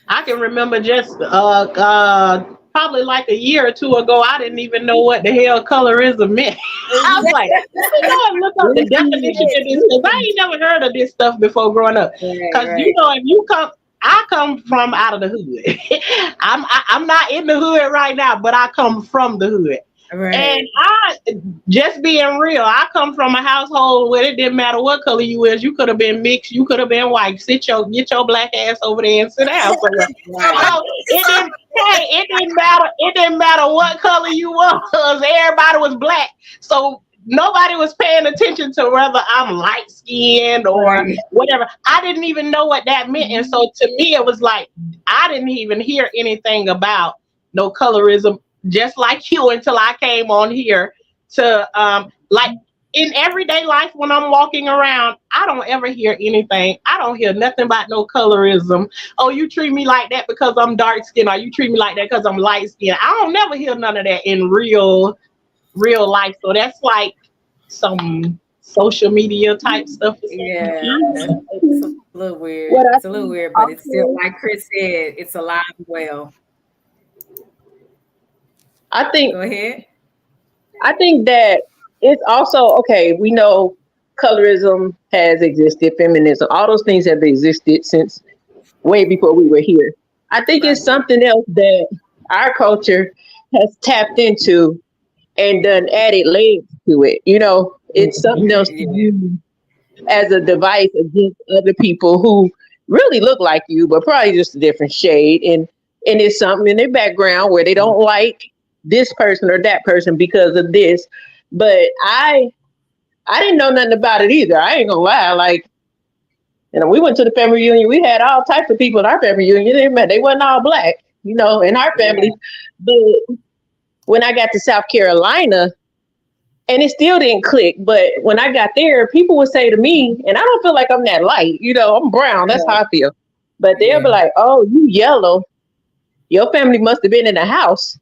I can remember just probably like a year or two ago, I didn't even know what the hell colorism meant. I was like, Exactly. let me go and look up the really definition of this because I ain't never heard of this stuff before growing up. Because right, if you come, I come from out of the hood. I'm not in the hood right now, but I come from the hood. right, And I just being real, I come from a household where it didn't matter what color you was. You could have been mixed, you could have been white. Get your black ass over there and sit down somewhere. right, It didn't it didn't matter what color you was. Everybody was black. So nobody was paying attention to whether I'm light skinned or right, whatever. I didn't even know what that meant. And so to me it was like I didn't even hear anything about no colorism, just like you, until I came on here to like in everyday life when I'm walking around, I don't ever hear anything. I don't hear nothing about no colorism. Oh, you treat me like that because I'm dark skinned, or you treat me like that because I'm light skinned. I don't never hear none of that in real life. So that's like some social media type stuff or yeah. something. It's a little weird. It's What a I little think weird, but it's still also, like Chris said. It's alive and well. I Go think ahead. I think that it's also okay. We know colorism has existed, feminism, all those things have existed since way before we were here. I think Right. it's something else that our culture has tapped into and done added legs to it. It's something else to Yeah, use as a device against other people who really look like you, but probably just a different shade. And it's something in their background where they don't like this person or that person because of this. But I didn't know nothing about it either. I ain't gonna lie. Like, we went to the family reunion. We had all types of people in our family reunion. They wasn't all black, in our yeah, family. But when I got to South Carolina, and it still didn't click. But when I got there, people would say to me, and I don't feel like I'm that light, I'm brown. That's how I feel. But they'll be yeah. like, "Oh, you yellow. Your family must have been in the house."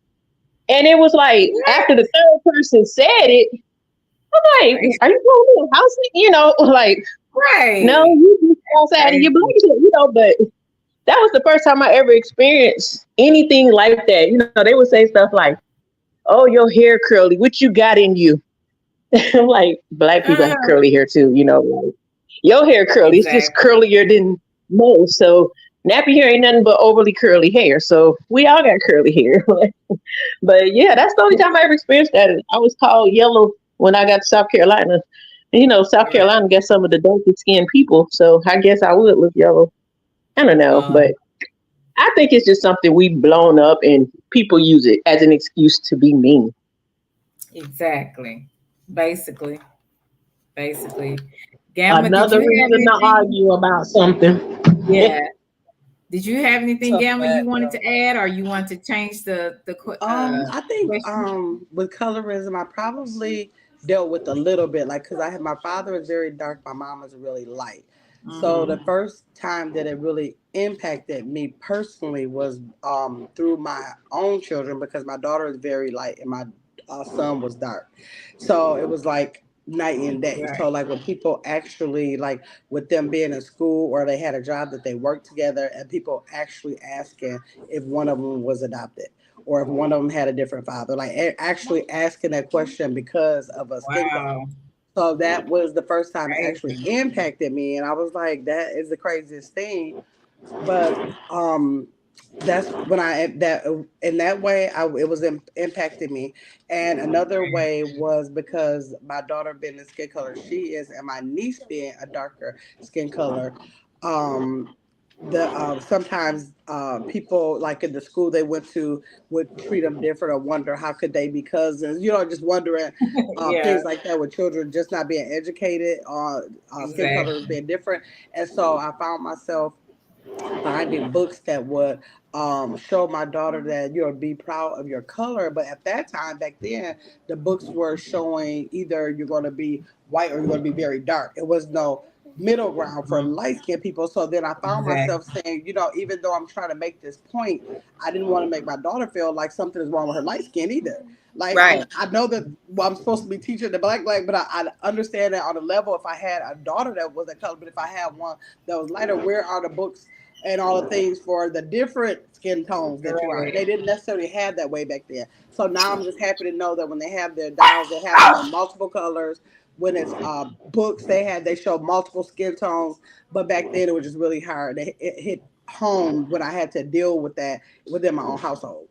And it was like after the third person said it, I'm like, Right, "Are you going in the house?" Like, no, right. you just outside of your Crazy. blanket. But that was the first time I ever experienced anything like that. They would say stuff like, "Oh, your hair curly. What you got in you?" I'm like, black people have Uh, curly hair too. Your hair curly. It's just Exactly. curlier than most. So nappy hair ain't nothing but overly curly hair. So we all got curly hair. But yeah, that's the only time I ever experienced that. I was called yellow when I got to South Carolina. And, South Right. Carolina got some of the darkest skinned people. So I guess I would look yellow. I don't know. Um, But I think it's just something we've blown up and people use it as an excuse to be mean. exactly. Basically. Basically. Gamma, did Another you have reason to anything? argue about something. Yeah. Did you have anything, So Gamma, bad, you wanted bro. to add, or you want to change the I think question? with colorism, I probably dealt with a little bit, like because I had my father is very dark, my mom is really light. So the Mm-hmm. first time that it really impacted me personally was through my own children because my daughter is very light and my son was dark. So it was like night and day. Right. So like when people actually like with them being in school or they had a job that they worked together and people actually asking if one of them was adopted or if one of them had a different father, like actually asking that question because of a skin color. Wow. So that was the first time it actually Crazy. impacted me, and I was like, "That is the craziest thing." But that's when I that in that way it was impacting me, and another way was because my daughter being the skin color she is, and my niece being a darker skin color. Um, the sometimes people like in the school they went to would treat them different or wonder how could they be cousins, just wondering Yeah, things like that with children just not being educated on skin colors exactly. being different. And so I found myself finding books that would show my daughter that be proud of your color. But at that time, back then, the books were showing either you're going to be white or you're going to be very dark. It was no middle ground for Mhm. light skinned people. So then I found myself Exactly. saying, even though I'm trying to make this point, I didn't want to make my daughter feel like something is wrong with her light skin either. Like Right. I know that I'm supposed to be teaching the black, but I understand that on a level. If I had a daughter that was that color, but if I had one that was lighter, where are the books and all the things for the different skin tones that you are. They Right. didn't necessarily have that way back then. So now I'm just happy to know that when they have their dolls, they have them in multiple colors. When it's books, they show multiple skin tones. But back then it was just really hard. It hit home when I had to deal with that within my own household.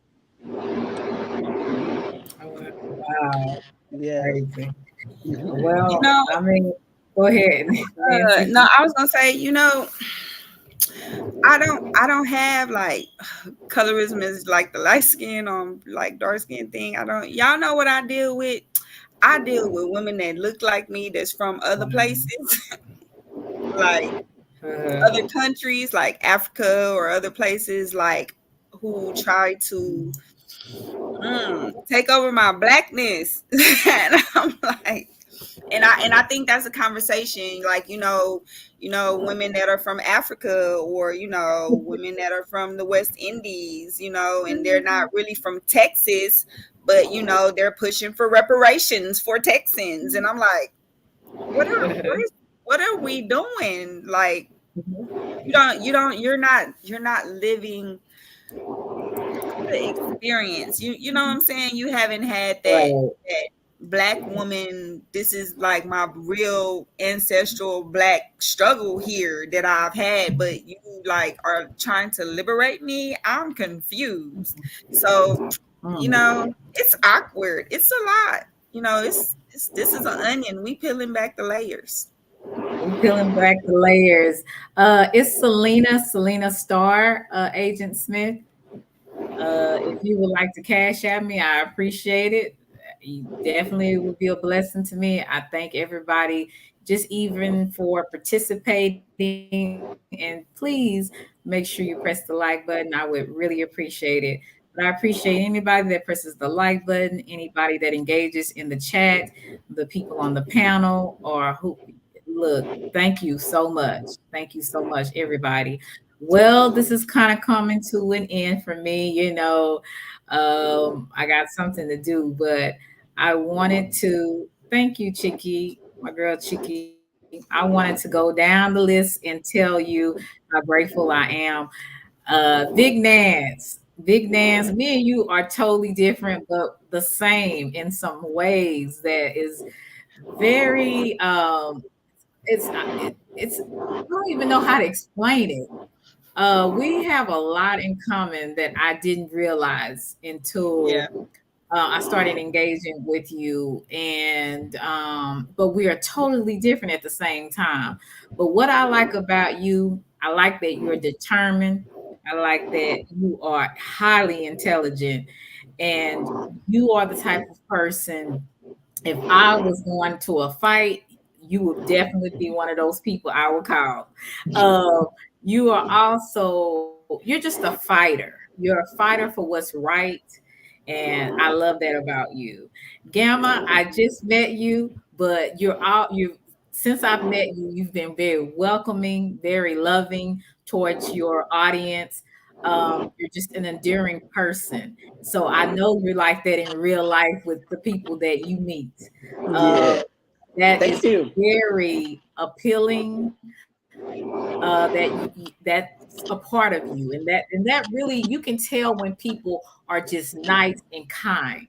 Oh, wow. Yes. Crazy. You Well, know, I mean, go ahead, no, Nancy. I was gonna say, I don't have like colorism is like the light skin or like dark skin thing. I don't y'all know what I deal with? I deal with women that look like me that's from other places, like other Uh, countries like Africa or other places like who try to take over my blackness. And I'm like, and I think that's a conversation like women that are from Africa or women that are from the West Indies, and they're not really from Texas, but they're pushing for reparations for Texans, and I'm like, what are we doing? Like, you're not living the experience. You know what I'm saying? You haven't had right. that black woman. This is like my real ancestral black struggle here that I've had, but you like are trying to liberate me. I'm confused. So, it's awkward. It's a lot. It's this is an onion. We peeling back the layers. We peeling back the layers. It's Selena Star, Agent Smith. If you would like to cash at me, I appreciate it. You definitely would be a blessing to me. I thank everybody just even for participating. And please make sure you press the like button. I would really appreciate it. But I appreciate anybody that presses the like button, anybody that engages in the chat, the people on the panel, or who look. Thank you so much. Thank you so much, everybody. Well, this is kind of coming to an end for me. I got something to do, but I wanted to thank you, Chicky, my girl Chicky. I wanted to go down the list and tell you how grateful I am. Big Nance, me and you are totally different, but the same in some ways that is very, it's it's I don't even know how to explain it. We have a lot in common that I didn't realize Yeah. until I started engaging with you, and but we are totally different at the same time. But what I like about you, I like that you're determined. I like that you are highly intelligent, and you are the type of person, if I was going to a fight, you would definitely be one of those people I would call. Uh, you are also, you're just a fighter. You're a fighter for what's right. And I love that about you. Gamma, I just met you, but since I've met you, you've been very welcoming, very loving towards your audience. You're just an endearing person. So I know you're like that in real life with the people that you meet. Uh, Yeah. that Thank is you. very appealing. That's a part of you, and that really you can tell when people are just nice and kind.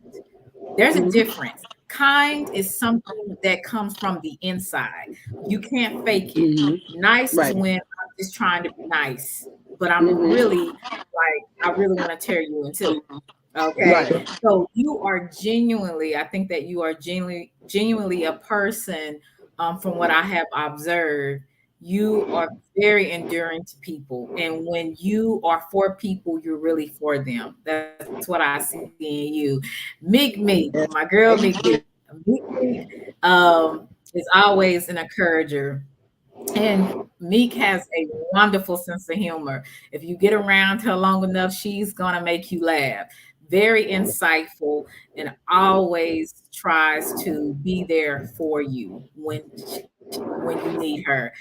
There's a Hmm. difference. Kind is something that comes from the inside. You can't fake it. Hmm. Nice is Right. when I'm just trying to be nice, but I'm Hmm. really like I really want to tear you in two. Okay. Right. So you are genuinely, I think that you are genuinely a person, from what I have observed, you are very enduring to people. And when you are for people, you're really for them. That's what I see in you. Meek, my girl Meek, Thank you. Meek, is always an encourager, and Meek has a wonderful sense of humor. If you get around her long enough, she's gonna make you laugh. Very insightful, and always tries to be there for you when you need her.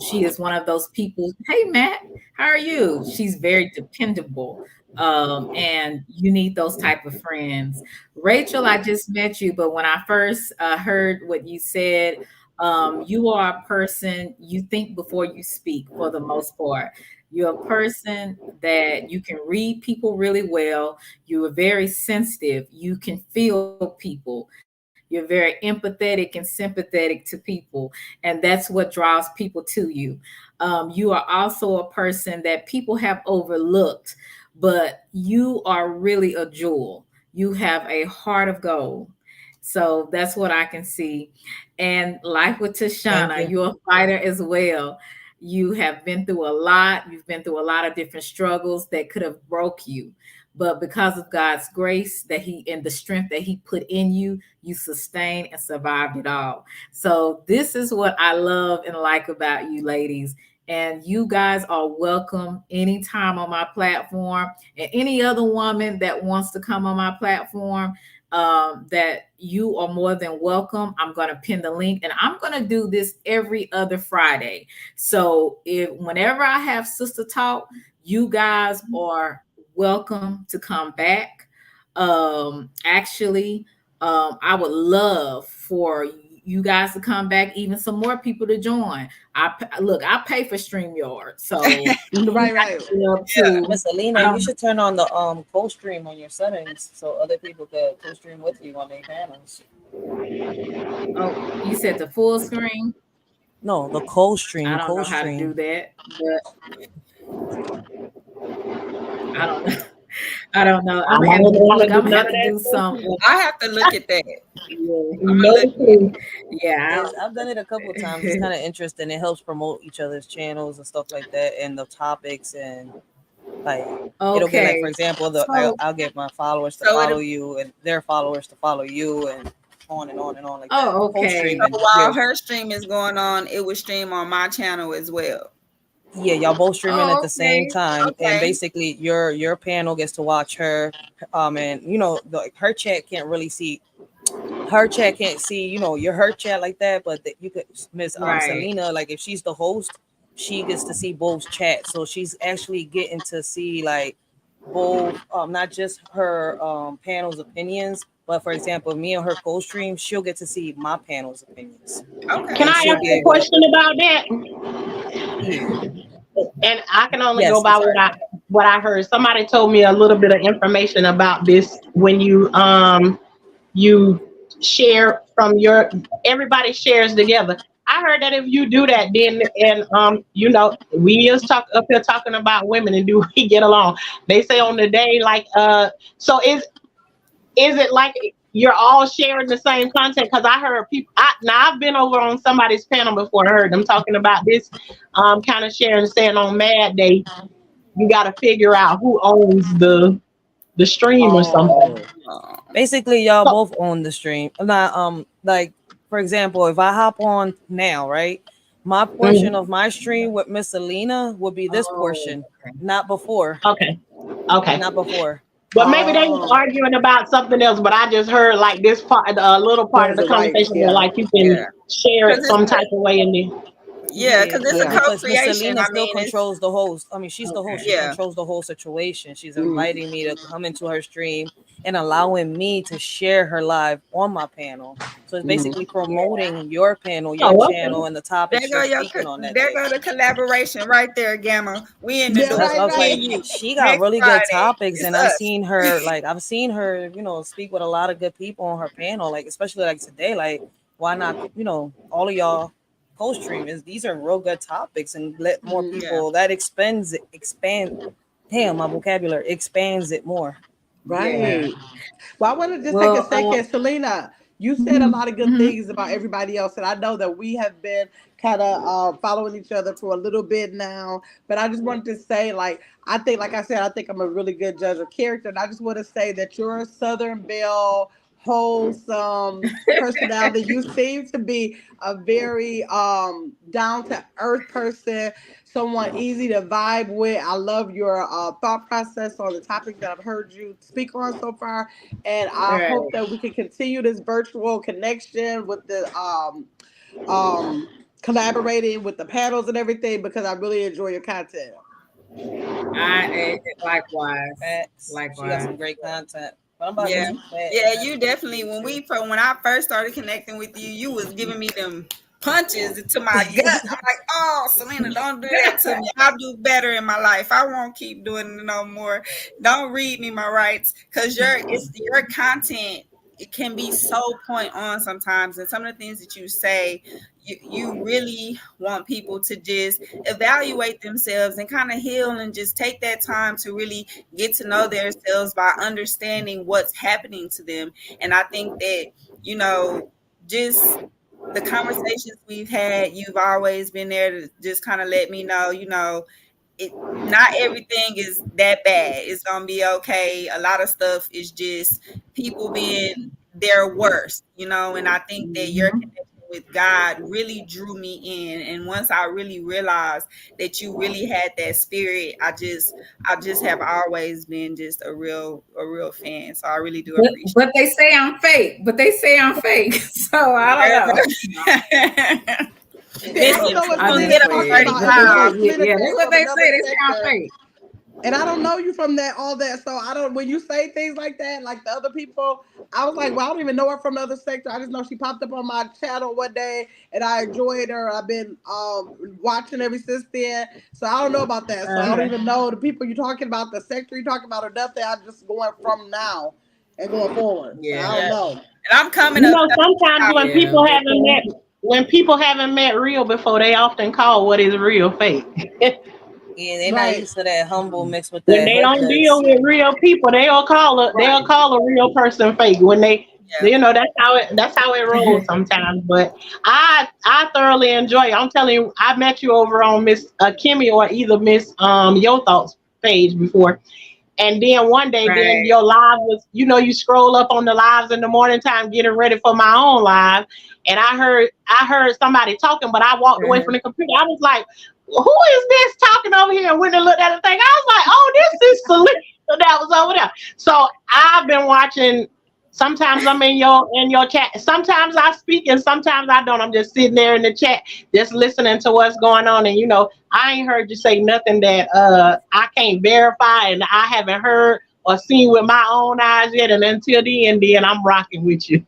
She is one of those people. Hey Matt, how are you? She's very dependable, and you need those type of friends. Rachel, I just met you, but when I first heard what you said, you are a person, you think before you speak for the most part. You're a person that you can read people really well. You are very sensitive. You can feel people. You're very empathetic and sympathetic to people. And that's what draws people to you. You are also a person that people have overlooked, but you are really a jewel. You have a heart of gold. So that's what I can see. And like with Thank Tashana, you. you're a fighter as well. You have been through a lot. You've been through a lot of different struggles that could have broke you. But because of God's grace that He and the strength that He put in you, you sustained and survived it all. So this is what I love and like about you, ladies. And you guys are welcome anytime on my platform. And any other woman that wants to come on my platform, that you are more than welcome. I'm going to pin the link, and I'm going to do this every other Friday. So if whenever I have sister talk, you guys are welcome to come back. Actually, I would love for you guys to come back, even some more people to join. Look, I pay for StreamYard, so you Right, guys right. can up Yeah. to, Miss I Alina, you don't should turn on the co-stream on your settings so other people could co-stream with you on their panels. oh, you said the full screen. No, the I co-stream, don't know how to do co-stream. that, but I don't know. I don't know. I don't want Look, to I'm do gonna none have of to that. do some. I have to look at that. Yeah, I'm gonna look. No, yeah. Is I've done it a couple of times. It's kind of interesting. It helps promote each other's channels and stuff like that, and the topics and like it'll be like, for Okay. example, So, I'll get my followers to So it follow you and their followers to follow you and on and on and on like that. oh, okay. Co-streaming, while yeah, her stream is going on, it would stream on my channel as well. yeah, y'all both streaming at Oh, the same okay. time, and Okay. basically your panel gets to watch her, and her chat can't really see her chat can't see, your her chat like that, but you could Miss Right. Selena, like if she's the host, she gets to see both chats, so she's actually getting to see like both, not just her panel's opinions, but for example, me and her co-stream, she'll get to see my panel's opinions, can Okay. and I she'll ask be a Right. able to, question about that? yeah, And I can only go yes, I'm by sorry. what I heard. Somebody told me a little bit of information about this when you share from your everybody shares together. I I heard that if you do that, then and we is talk up here talking about women and do we get along? They say on the day like so is it like you're all sharing the same content? Because I heard people. Now I've been over on somebody's panel before and heard them talking about this kind of sharing, saying on Mad Day you got to figure out who owns the stream or something. Oh, Basically, y'all So, both own the stream. Not like for example, if I hop on now, right, my portion mm, of my stream with Miss Selena would be this Oh, portion, okay. not before, okay, okay. not before. But maybe they was oh, arguing about something else. But I just heard like this part, a little part of there's the the rights. conversation where Yeah, like you Yeah, can share because it some type of way in there. Yeah, it's a yeah. because Miss co-creation. Selena I still mean, it's controls the host. I mean, she's the host. Okay. She yeah. controls the whole situation. She's Mm. inviting me to come into her stream and allowing me to share her live on my panel. So it's Mm. basically Yeah. promoting your panel, your Oh, okay. channel, and the topics you're speaking on that There day. go the collaboration right there, Gamma. We in the Yeah, door. That's right, what I was Me right. like. and you She got next really good Friday. topics, It's and us. I've seen her, speak with a lot of good people on her panel. Like especially like today, like why not, all of y'all co-stream is these are real good topics and let more Mm. Yeah, people that expand. Damn, my vocabulary expands it more. yeah. Right. Well, I want to just take a Well, second. Selena, you said a mhm, lot of good mhm. things about everybody else, and I know that we have been kind of following each other for a little bit now. But I just wanted to say, like, I think, like I said, I think I'm a really good judge of character, and I just want to say that you're a Southern Belle, wholesome personality. You seem to be a very down to earth person, someone easy to vibe with. I love your thought process on the topics that I've heard you speak on so far, and I hope Right. that we can continue this virtual connection with the um collaborating with the panels and everything because I really enjoy your content. Likewise. Facts. She got Likewise. some great content. But I'm about to Yeah. hit that Yeah, and you actually definitely do too. when I first started connecting with you, you was giving me them punches into my gut. I'm like, oh, Selena, don't do that to me. I'll do better in my life. I won't keep doing it no more. Don't read me my rights. Cause your content, it can be so point on sometimes. And some of the things that you say, you really want people to just evaluate themselves and kind of heal and just take that time to really get to know themselves by understanding what's happening to them. And I think that, you know, just the conversations we've had, you've always been there to just kind of let me know, it not everything is that bad. It's gonna be okay. A lot of stuff is just people being their worst, and I think that your Mhm. connection with God really drew me in. And once I really realized that you really had that spirit, I just have always been just a real fan. So I really do appreciate But they say I'm fake. But they say I'm fake. So I don't know. it. See, I don't Listen, know what people I'm gonna Selena just get is on talking playing. about. But It's just like 35. Selena yeah, came that's what from they another say. They say I'm sector. fake. And I don't know you from that, all that. So I don't, when you say things like that, like the other people, I was like, well, I don't even know her from the other sector. I just know she popped up on my channel one day and I enjoyed her. I've been watching ever since then. So I don't know about that. So I don't Okay. even know the people you're talking about, the sector you're talking about, or nothing. I'm just going from now and going forward. So I Yeah. don't Yeah. know. And I'm coming You up. know, sometimes Yeah. But when people haven't met real before, they often call what is real fake. Yeah, they're not Right. used to that humble mixed with When that they don't deal hopeless. with real people, they'll Right. call a real person fake. When they, Yeah. that's how it rolls sometimes. But I thoroughly enjoy it. I'm telling you, I met you over on Miss Kimmy or either Miss Your Thoughts page before. And then one day, then right. your live was, you scroll up on the lives in the morning time, getting ready for my own live. And I heard somebody talking, but I walked away from Uh-huh. the computer. I was like, who is this talking over here? And when I looked at the thing, I was like, oh, this is Selena that was over there. So I've been watching. Sometimes I'm in your chat. Sometimes I speak and sometimes I don't. I'm just sitting there in the chat, just listening to what's going on. And I ain't heard you say nothing that I can't verify and I haven't heard or seen with my own eyes yet. And until the end, then I'm rocking with you.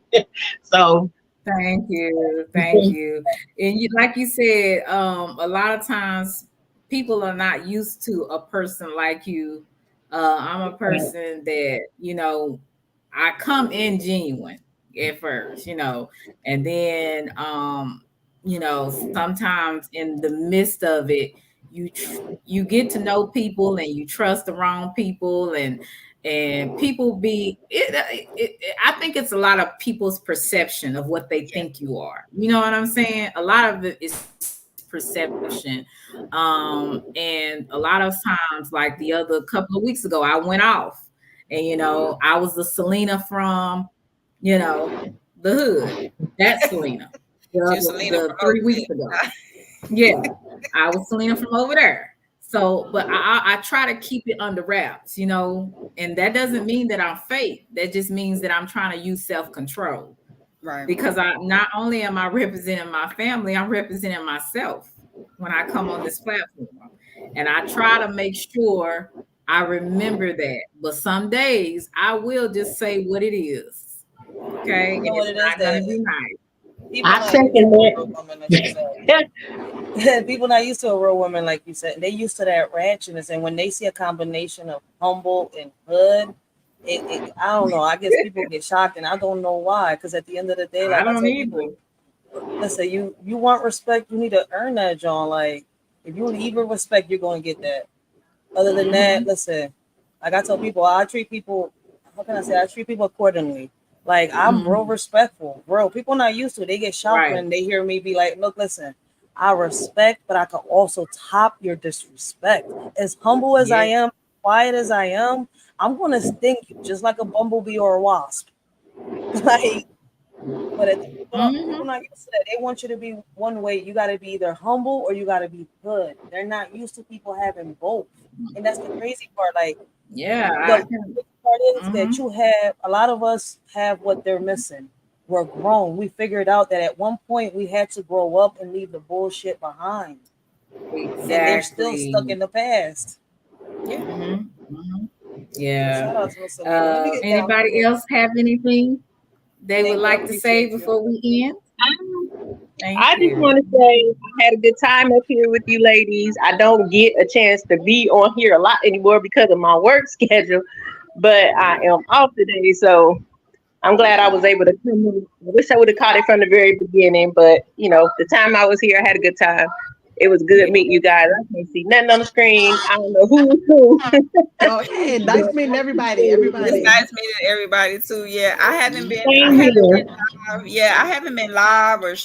So Thank you. Thank you. And like you said, a lot of times people are not used to a person like you. I'm a person that, I come in genuine at first, and then sometimes in the midst of it, you get to know people and you trust the wrong people, and people I think it's a lot of people's perception of what they Yeah. think you are. You know what I'm saying? A lot of it is perception. And a lot of times, like the other couple of weeks ago, I went off, and I was the Selena from, you know, the hood. That's Selena. You Selena The from 3 weeks ago. Oakland. Yeah, I was Selena from over there. So, but I try to keep it under wraps, and that doesn't mean that I'm fake. That just means that I'm trying to use self control, Right. because I not only am I representing my family, I'm representing myself when I come on this platform, and I try to make sure I remember that. But some days I will just say what it is, okay, You and know what it's it is not gonna that be nice. people I not used second to a real that. woman, as you said. People not used to a real woman, like you said. They used to that ratchetness, and when they see a combination of humble and hood, I don't know. I guess people get shocked, and I don't know why. Because at the end of the day, I like I don't tell people, either. listen, you want respect, you need to earn that, John. Like if you need respect, you're going to get that. Other than that, Hmm. listen, like I tell people, I treat people, how can I say, I treat people accordingly. Like I'm real Hmm. respectful, bro. People not used to it. They get shocked Right. when they hear me be like, look, listen, I respect, but I can also top your disrespect. As humble as I Yeah. am, quiet as I am, I'm gonna sting you just like a bumblebee or a wasp. Like, but people Hmm. not used to that. They want you to be one way. You got to be either humble or you got to be good. They're not used to people having both, and that's the crazy part. Like Yeah, I the can. crazy part is Hmm. that you have a lot of us have what they're missing. We're grown. We figured out that at one point we had to grow up and leave the bullshit behind, and they're still stuck Exactly. in the past. Yeah. Hmm. Hmm. So Yeah. shout out to Miss Selena. Let me get down to Anybody it. else have anything they would Thank you. I like to say appreciate you. before we end? Thank I just you. want to say I had a good time up here with you ladies. I don't get a chance to be on here a lot anymore because of my work schedule, but I am off today, so I'm glad I was able to come in. I wish I would have caught it from the very beginning, but the time I was here, I had a good time. It was good Yeah. meeting you guys. I can't see nothing on the screen. I don't know who is who. Oh, hey, But nice meeting I everybody. appreciate It's Everybody. it. nice meeting everybody too. Yeah, I Same haven't here. been live. Yeah, I haven't been live or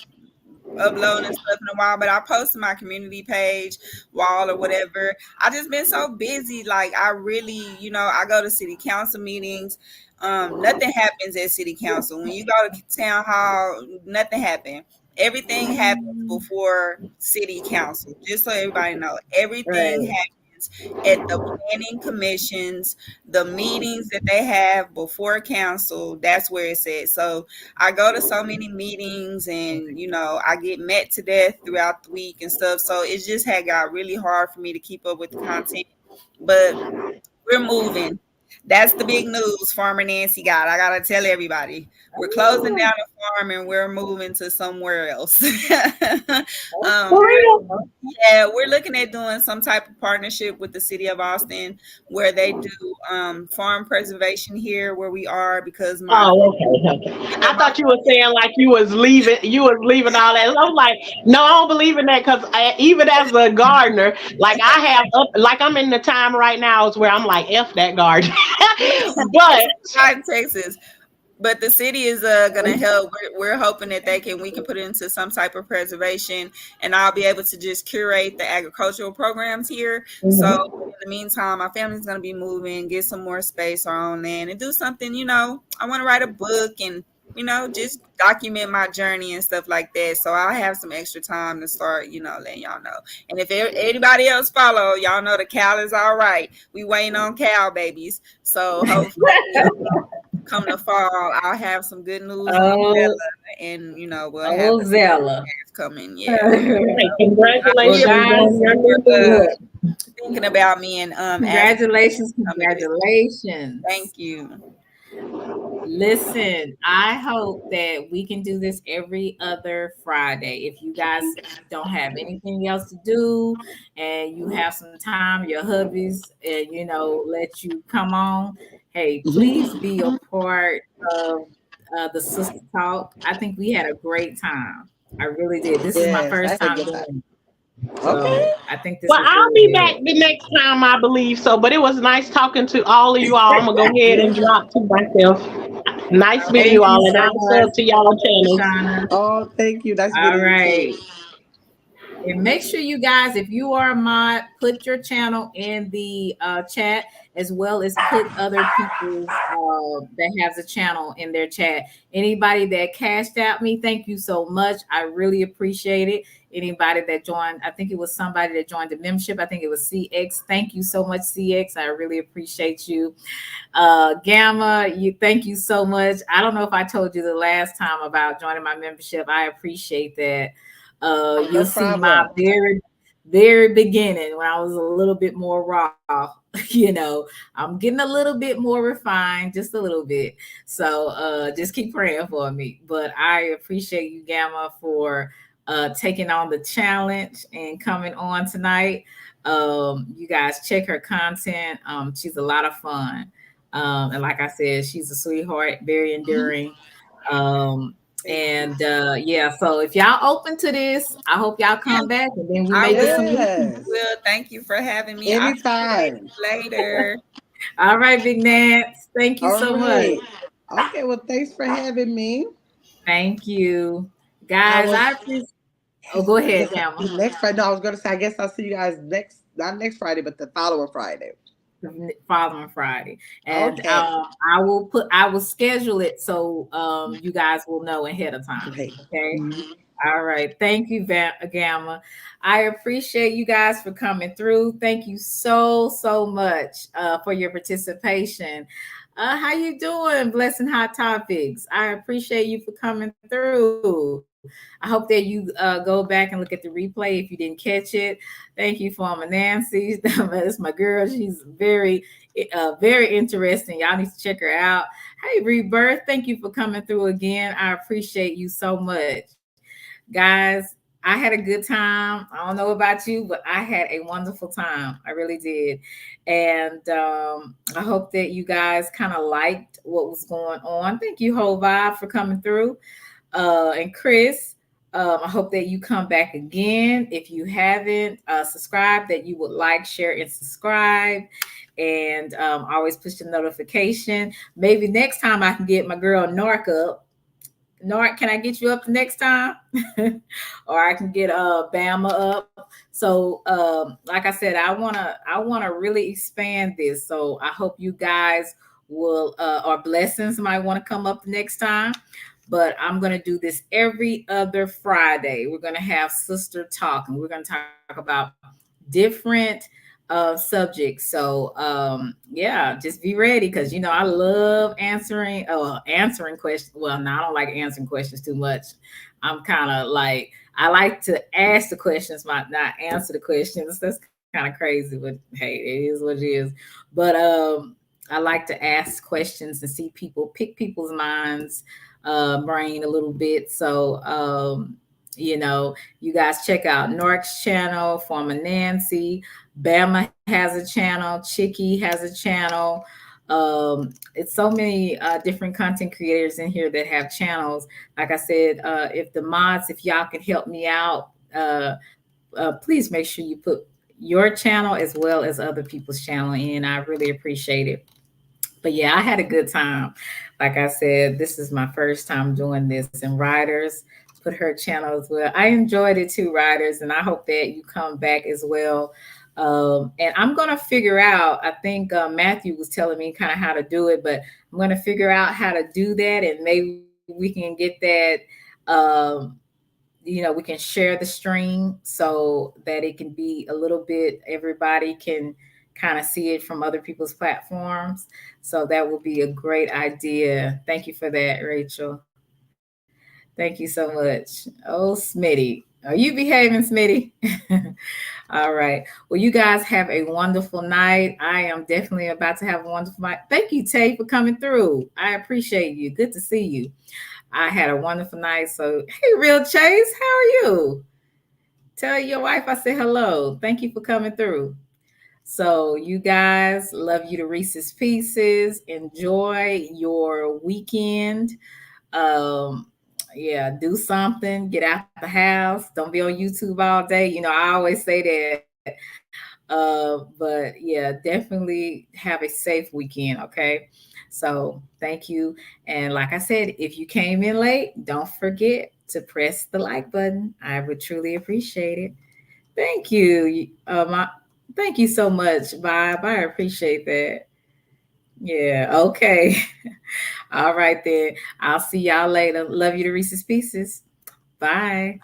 uploading stuff in a while, but I posted my community page wall or whatever. I just been so busy. Like I really, I go to city council meetings. Nothing happens at city council. When you go to town hall, nothing happened. Everything happens before city council. Just so everybody know, everything Right. happens at the planning commissions, the meetings that they have before council. That's where it's at. So I go to so many meetings and I get met to death throughout the week and stuff. So it just had got really hard for me to keep up with the content. But we're moving. That's the big news Farmer Nancy got. I gotta tell everybody. We're closing down the farm and we're moving to somewhere else. um, For real? yeah, we're looking at doing some type of partnership with the city of Austin where they do farm preservation here where we are because Oh, okay, okay. I my thought you were saying like you was leaving all that. I was like, no, I don't believe in that because even as a gardener, like like I'm in the time right now is where I'm like, F that garden. it's But in Texas. But the city is gonna help. We're hoping that we can put it into some type of preservation, and I'll be able to just curate the agricultural programs here. So Mhm. in the meantime, my family's gonna be moving, get some more space, our own land, and do something. I want to write a book and just document my journey and stuff like that. So I'll have some extra time to start, letting y'all know. And if anybody else follow, y'all know the cow is all right. We waiting on cow babies. So hopefully come the fall, I'll have some good news on Oh, Zella, and we'll have oh, the Zella. coming. Yeah, Hey, Well, congratulations guys, on your for new book. look, thinking about me and asking congratulations, me to come and visit. congratulations. Thank you. Listen, I hope that we can do this every other Friday. If you guys don't have anything else to do and you have some time, your hubbies, let you come on, hey, please be a part of the Sister Talk. I think we had a great time. I really did. This is my Yes, I first had a time good time. doing it. Okay. So I think this Well, was I'll really be back good. the next time, I believe so. But it was nice talking to all of you all. I'm gonna go ahead and Yeah. drop to myself. Nice meeting Thank you you all, and so I'll much, sub to y'all channels. Shauna. Oh, thank you. Nice All meeting you too. right. And make sure you guys, if you are a mod, put your channel in the chat, as well as put other people's that has a channel in their chat. Anybody that cashed out me, thank you so much. I really appreciate it. Anybody that joined, I think it was somebody that joined the membership. I think it was CX. Thank you so much, CX. I really appreciate you. Gamma, you thank you so much. I don't know if I told you the last time about joining my membership. I appreciate that. No You'll see my problem. very beginning when I was a little bit more raw. I'm getting a little bit more refined, just a little bit. So just keep praying for me. But I appreciate you, Gamma, for taking on the challenge and coming on tonight. You guys check her content. She's a lot of fun. And like I said, she's a sweetheart, very enduring. Um, Thank you. and yeah, so if y'all open to this, I hope y'all come back and then we I make it will. some more. Yes. Will. Thank you for having me. I'll see you Anytime. later. All right, Big Nance. Thank you All so much. right. Okay, well, thanks for having me. Thank you. I Guys, will, I appreciate. Oh, go I ahead, guess I'll see Gamma. you next Friday. No, I was going to say, I guess I'll see you guys not next Friday, but the following Friday. Following Friday. And Okay. I will schedule it so you guys will know ahead of time. Great. Okay. Mhm. All right. Thank you, Gamma. I appreciate you guys for coming through. Thank you so much for your participation. How you doing, Blessing Hot Topics? I appreciate you for coming through. I hope that you go back and look at the replay if you didn't catch it. Thank you, Former Nancy. That's my girl. She's very interesting. Y'all need to check her out. Hey, Rebirth. Thank you for coming through again. I appreciate you so much. Guys, I had a good time. I don't know about you, but I had a wonderful time. I really did. And I hope that you guys kind of liked what was going on. Thank you, Whole Vibe, for coming through. And Chris, I hope that you come back again. If you haven't subscribed, that you would like, share, and subscribe. And always push the notification. Maybe next time I can get my girl Nork up. Nort, can I get you up the next time? Or I can get Bama up. So like I said, I wanna really expand this. So I hope you guys will or blessings might want to come up the next time. But I'm gonna do this every other Friday. We're gonna have sister talk, and we're gonna talk about different subjects. So yeah, just be ready because I love answering questions. Well, no, I don't like answering questions too much. I'm kind of like I like to ask the questions, not answer the questions. That's kind of crazy, but hey, it is what it is. But I like to ask questions and see people pick people's minds, brain a little bit. So you guys check out Nork's channel, Former Nancy. Bama has a channel. Chicky has a channel. It's so many different content creators in here that have channels. Like I said, if the mods, if y'all can help me out, please make sure you put your channel as well as other people's channel in. I really appreciate it. But yeah, I had a good time. Like I said, this is my first time doing this. And Riders put her channel as well. I enjoyed it too, Riders, and I hope that you come back as well. And I'm gonna figure out. I think Matthew was telling me kind of how to do it, but I'm gonna figure out how to do that, and maybe we can get that. We can share the stream so that it can be a little bit. Everybody can kind of see it from other people's platforms. So that would be a great idea. Thank you for that, Rachel. Thank you so much. Oh, Smitty. Are you behaving, Smitty? All right. Well, you guys have a wonderful night. I am definitely about to have a wonderful night. Thank you, Tay, for coming through. I appreciate you. Good to see you. I had a wonderful night. So, hey, Real Chase, how are you? Tell your wife I say hello. Thank you for coming through. So, you guys, love you to Reese's Pieces. Enjoy your weekend. Um, Yeah, do something, get out the house, don't be on YouTube all day. I always say that. But yeah, definitely have a safe weekend, okay? So thank you. And like I said, if you came in late, don't forget to press the like button. I would truly appreciate it. Thank you. Thank you so much, Bob. I appreciate that. Yeah, okay. All right then. I'll see y'all later. Love you to Reese's Pieces. Bye.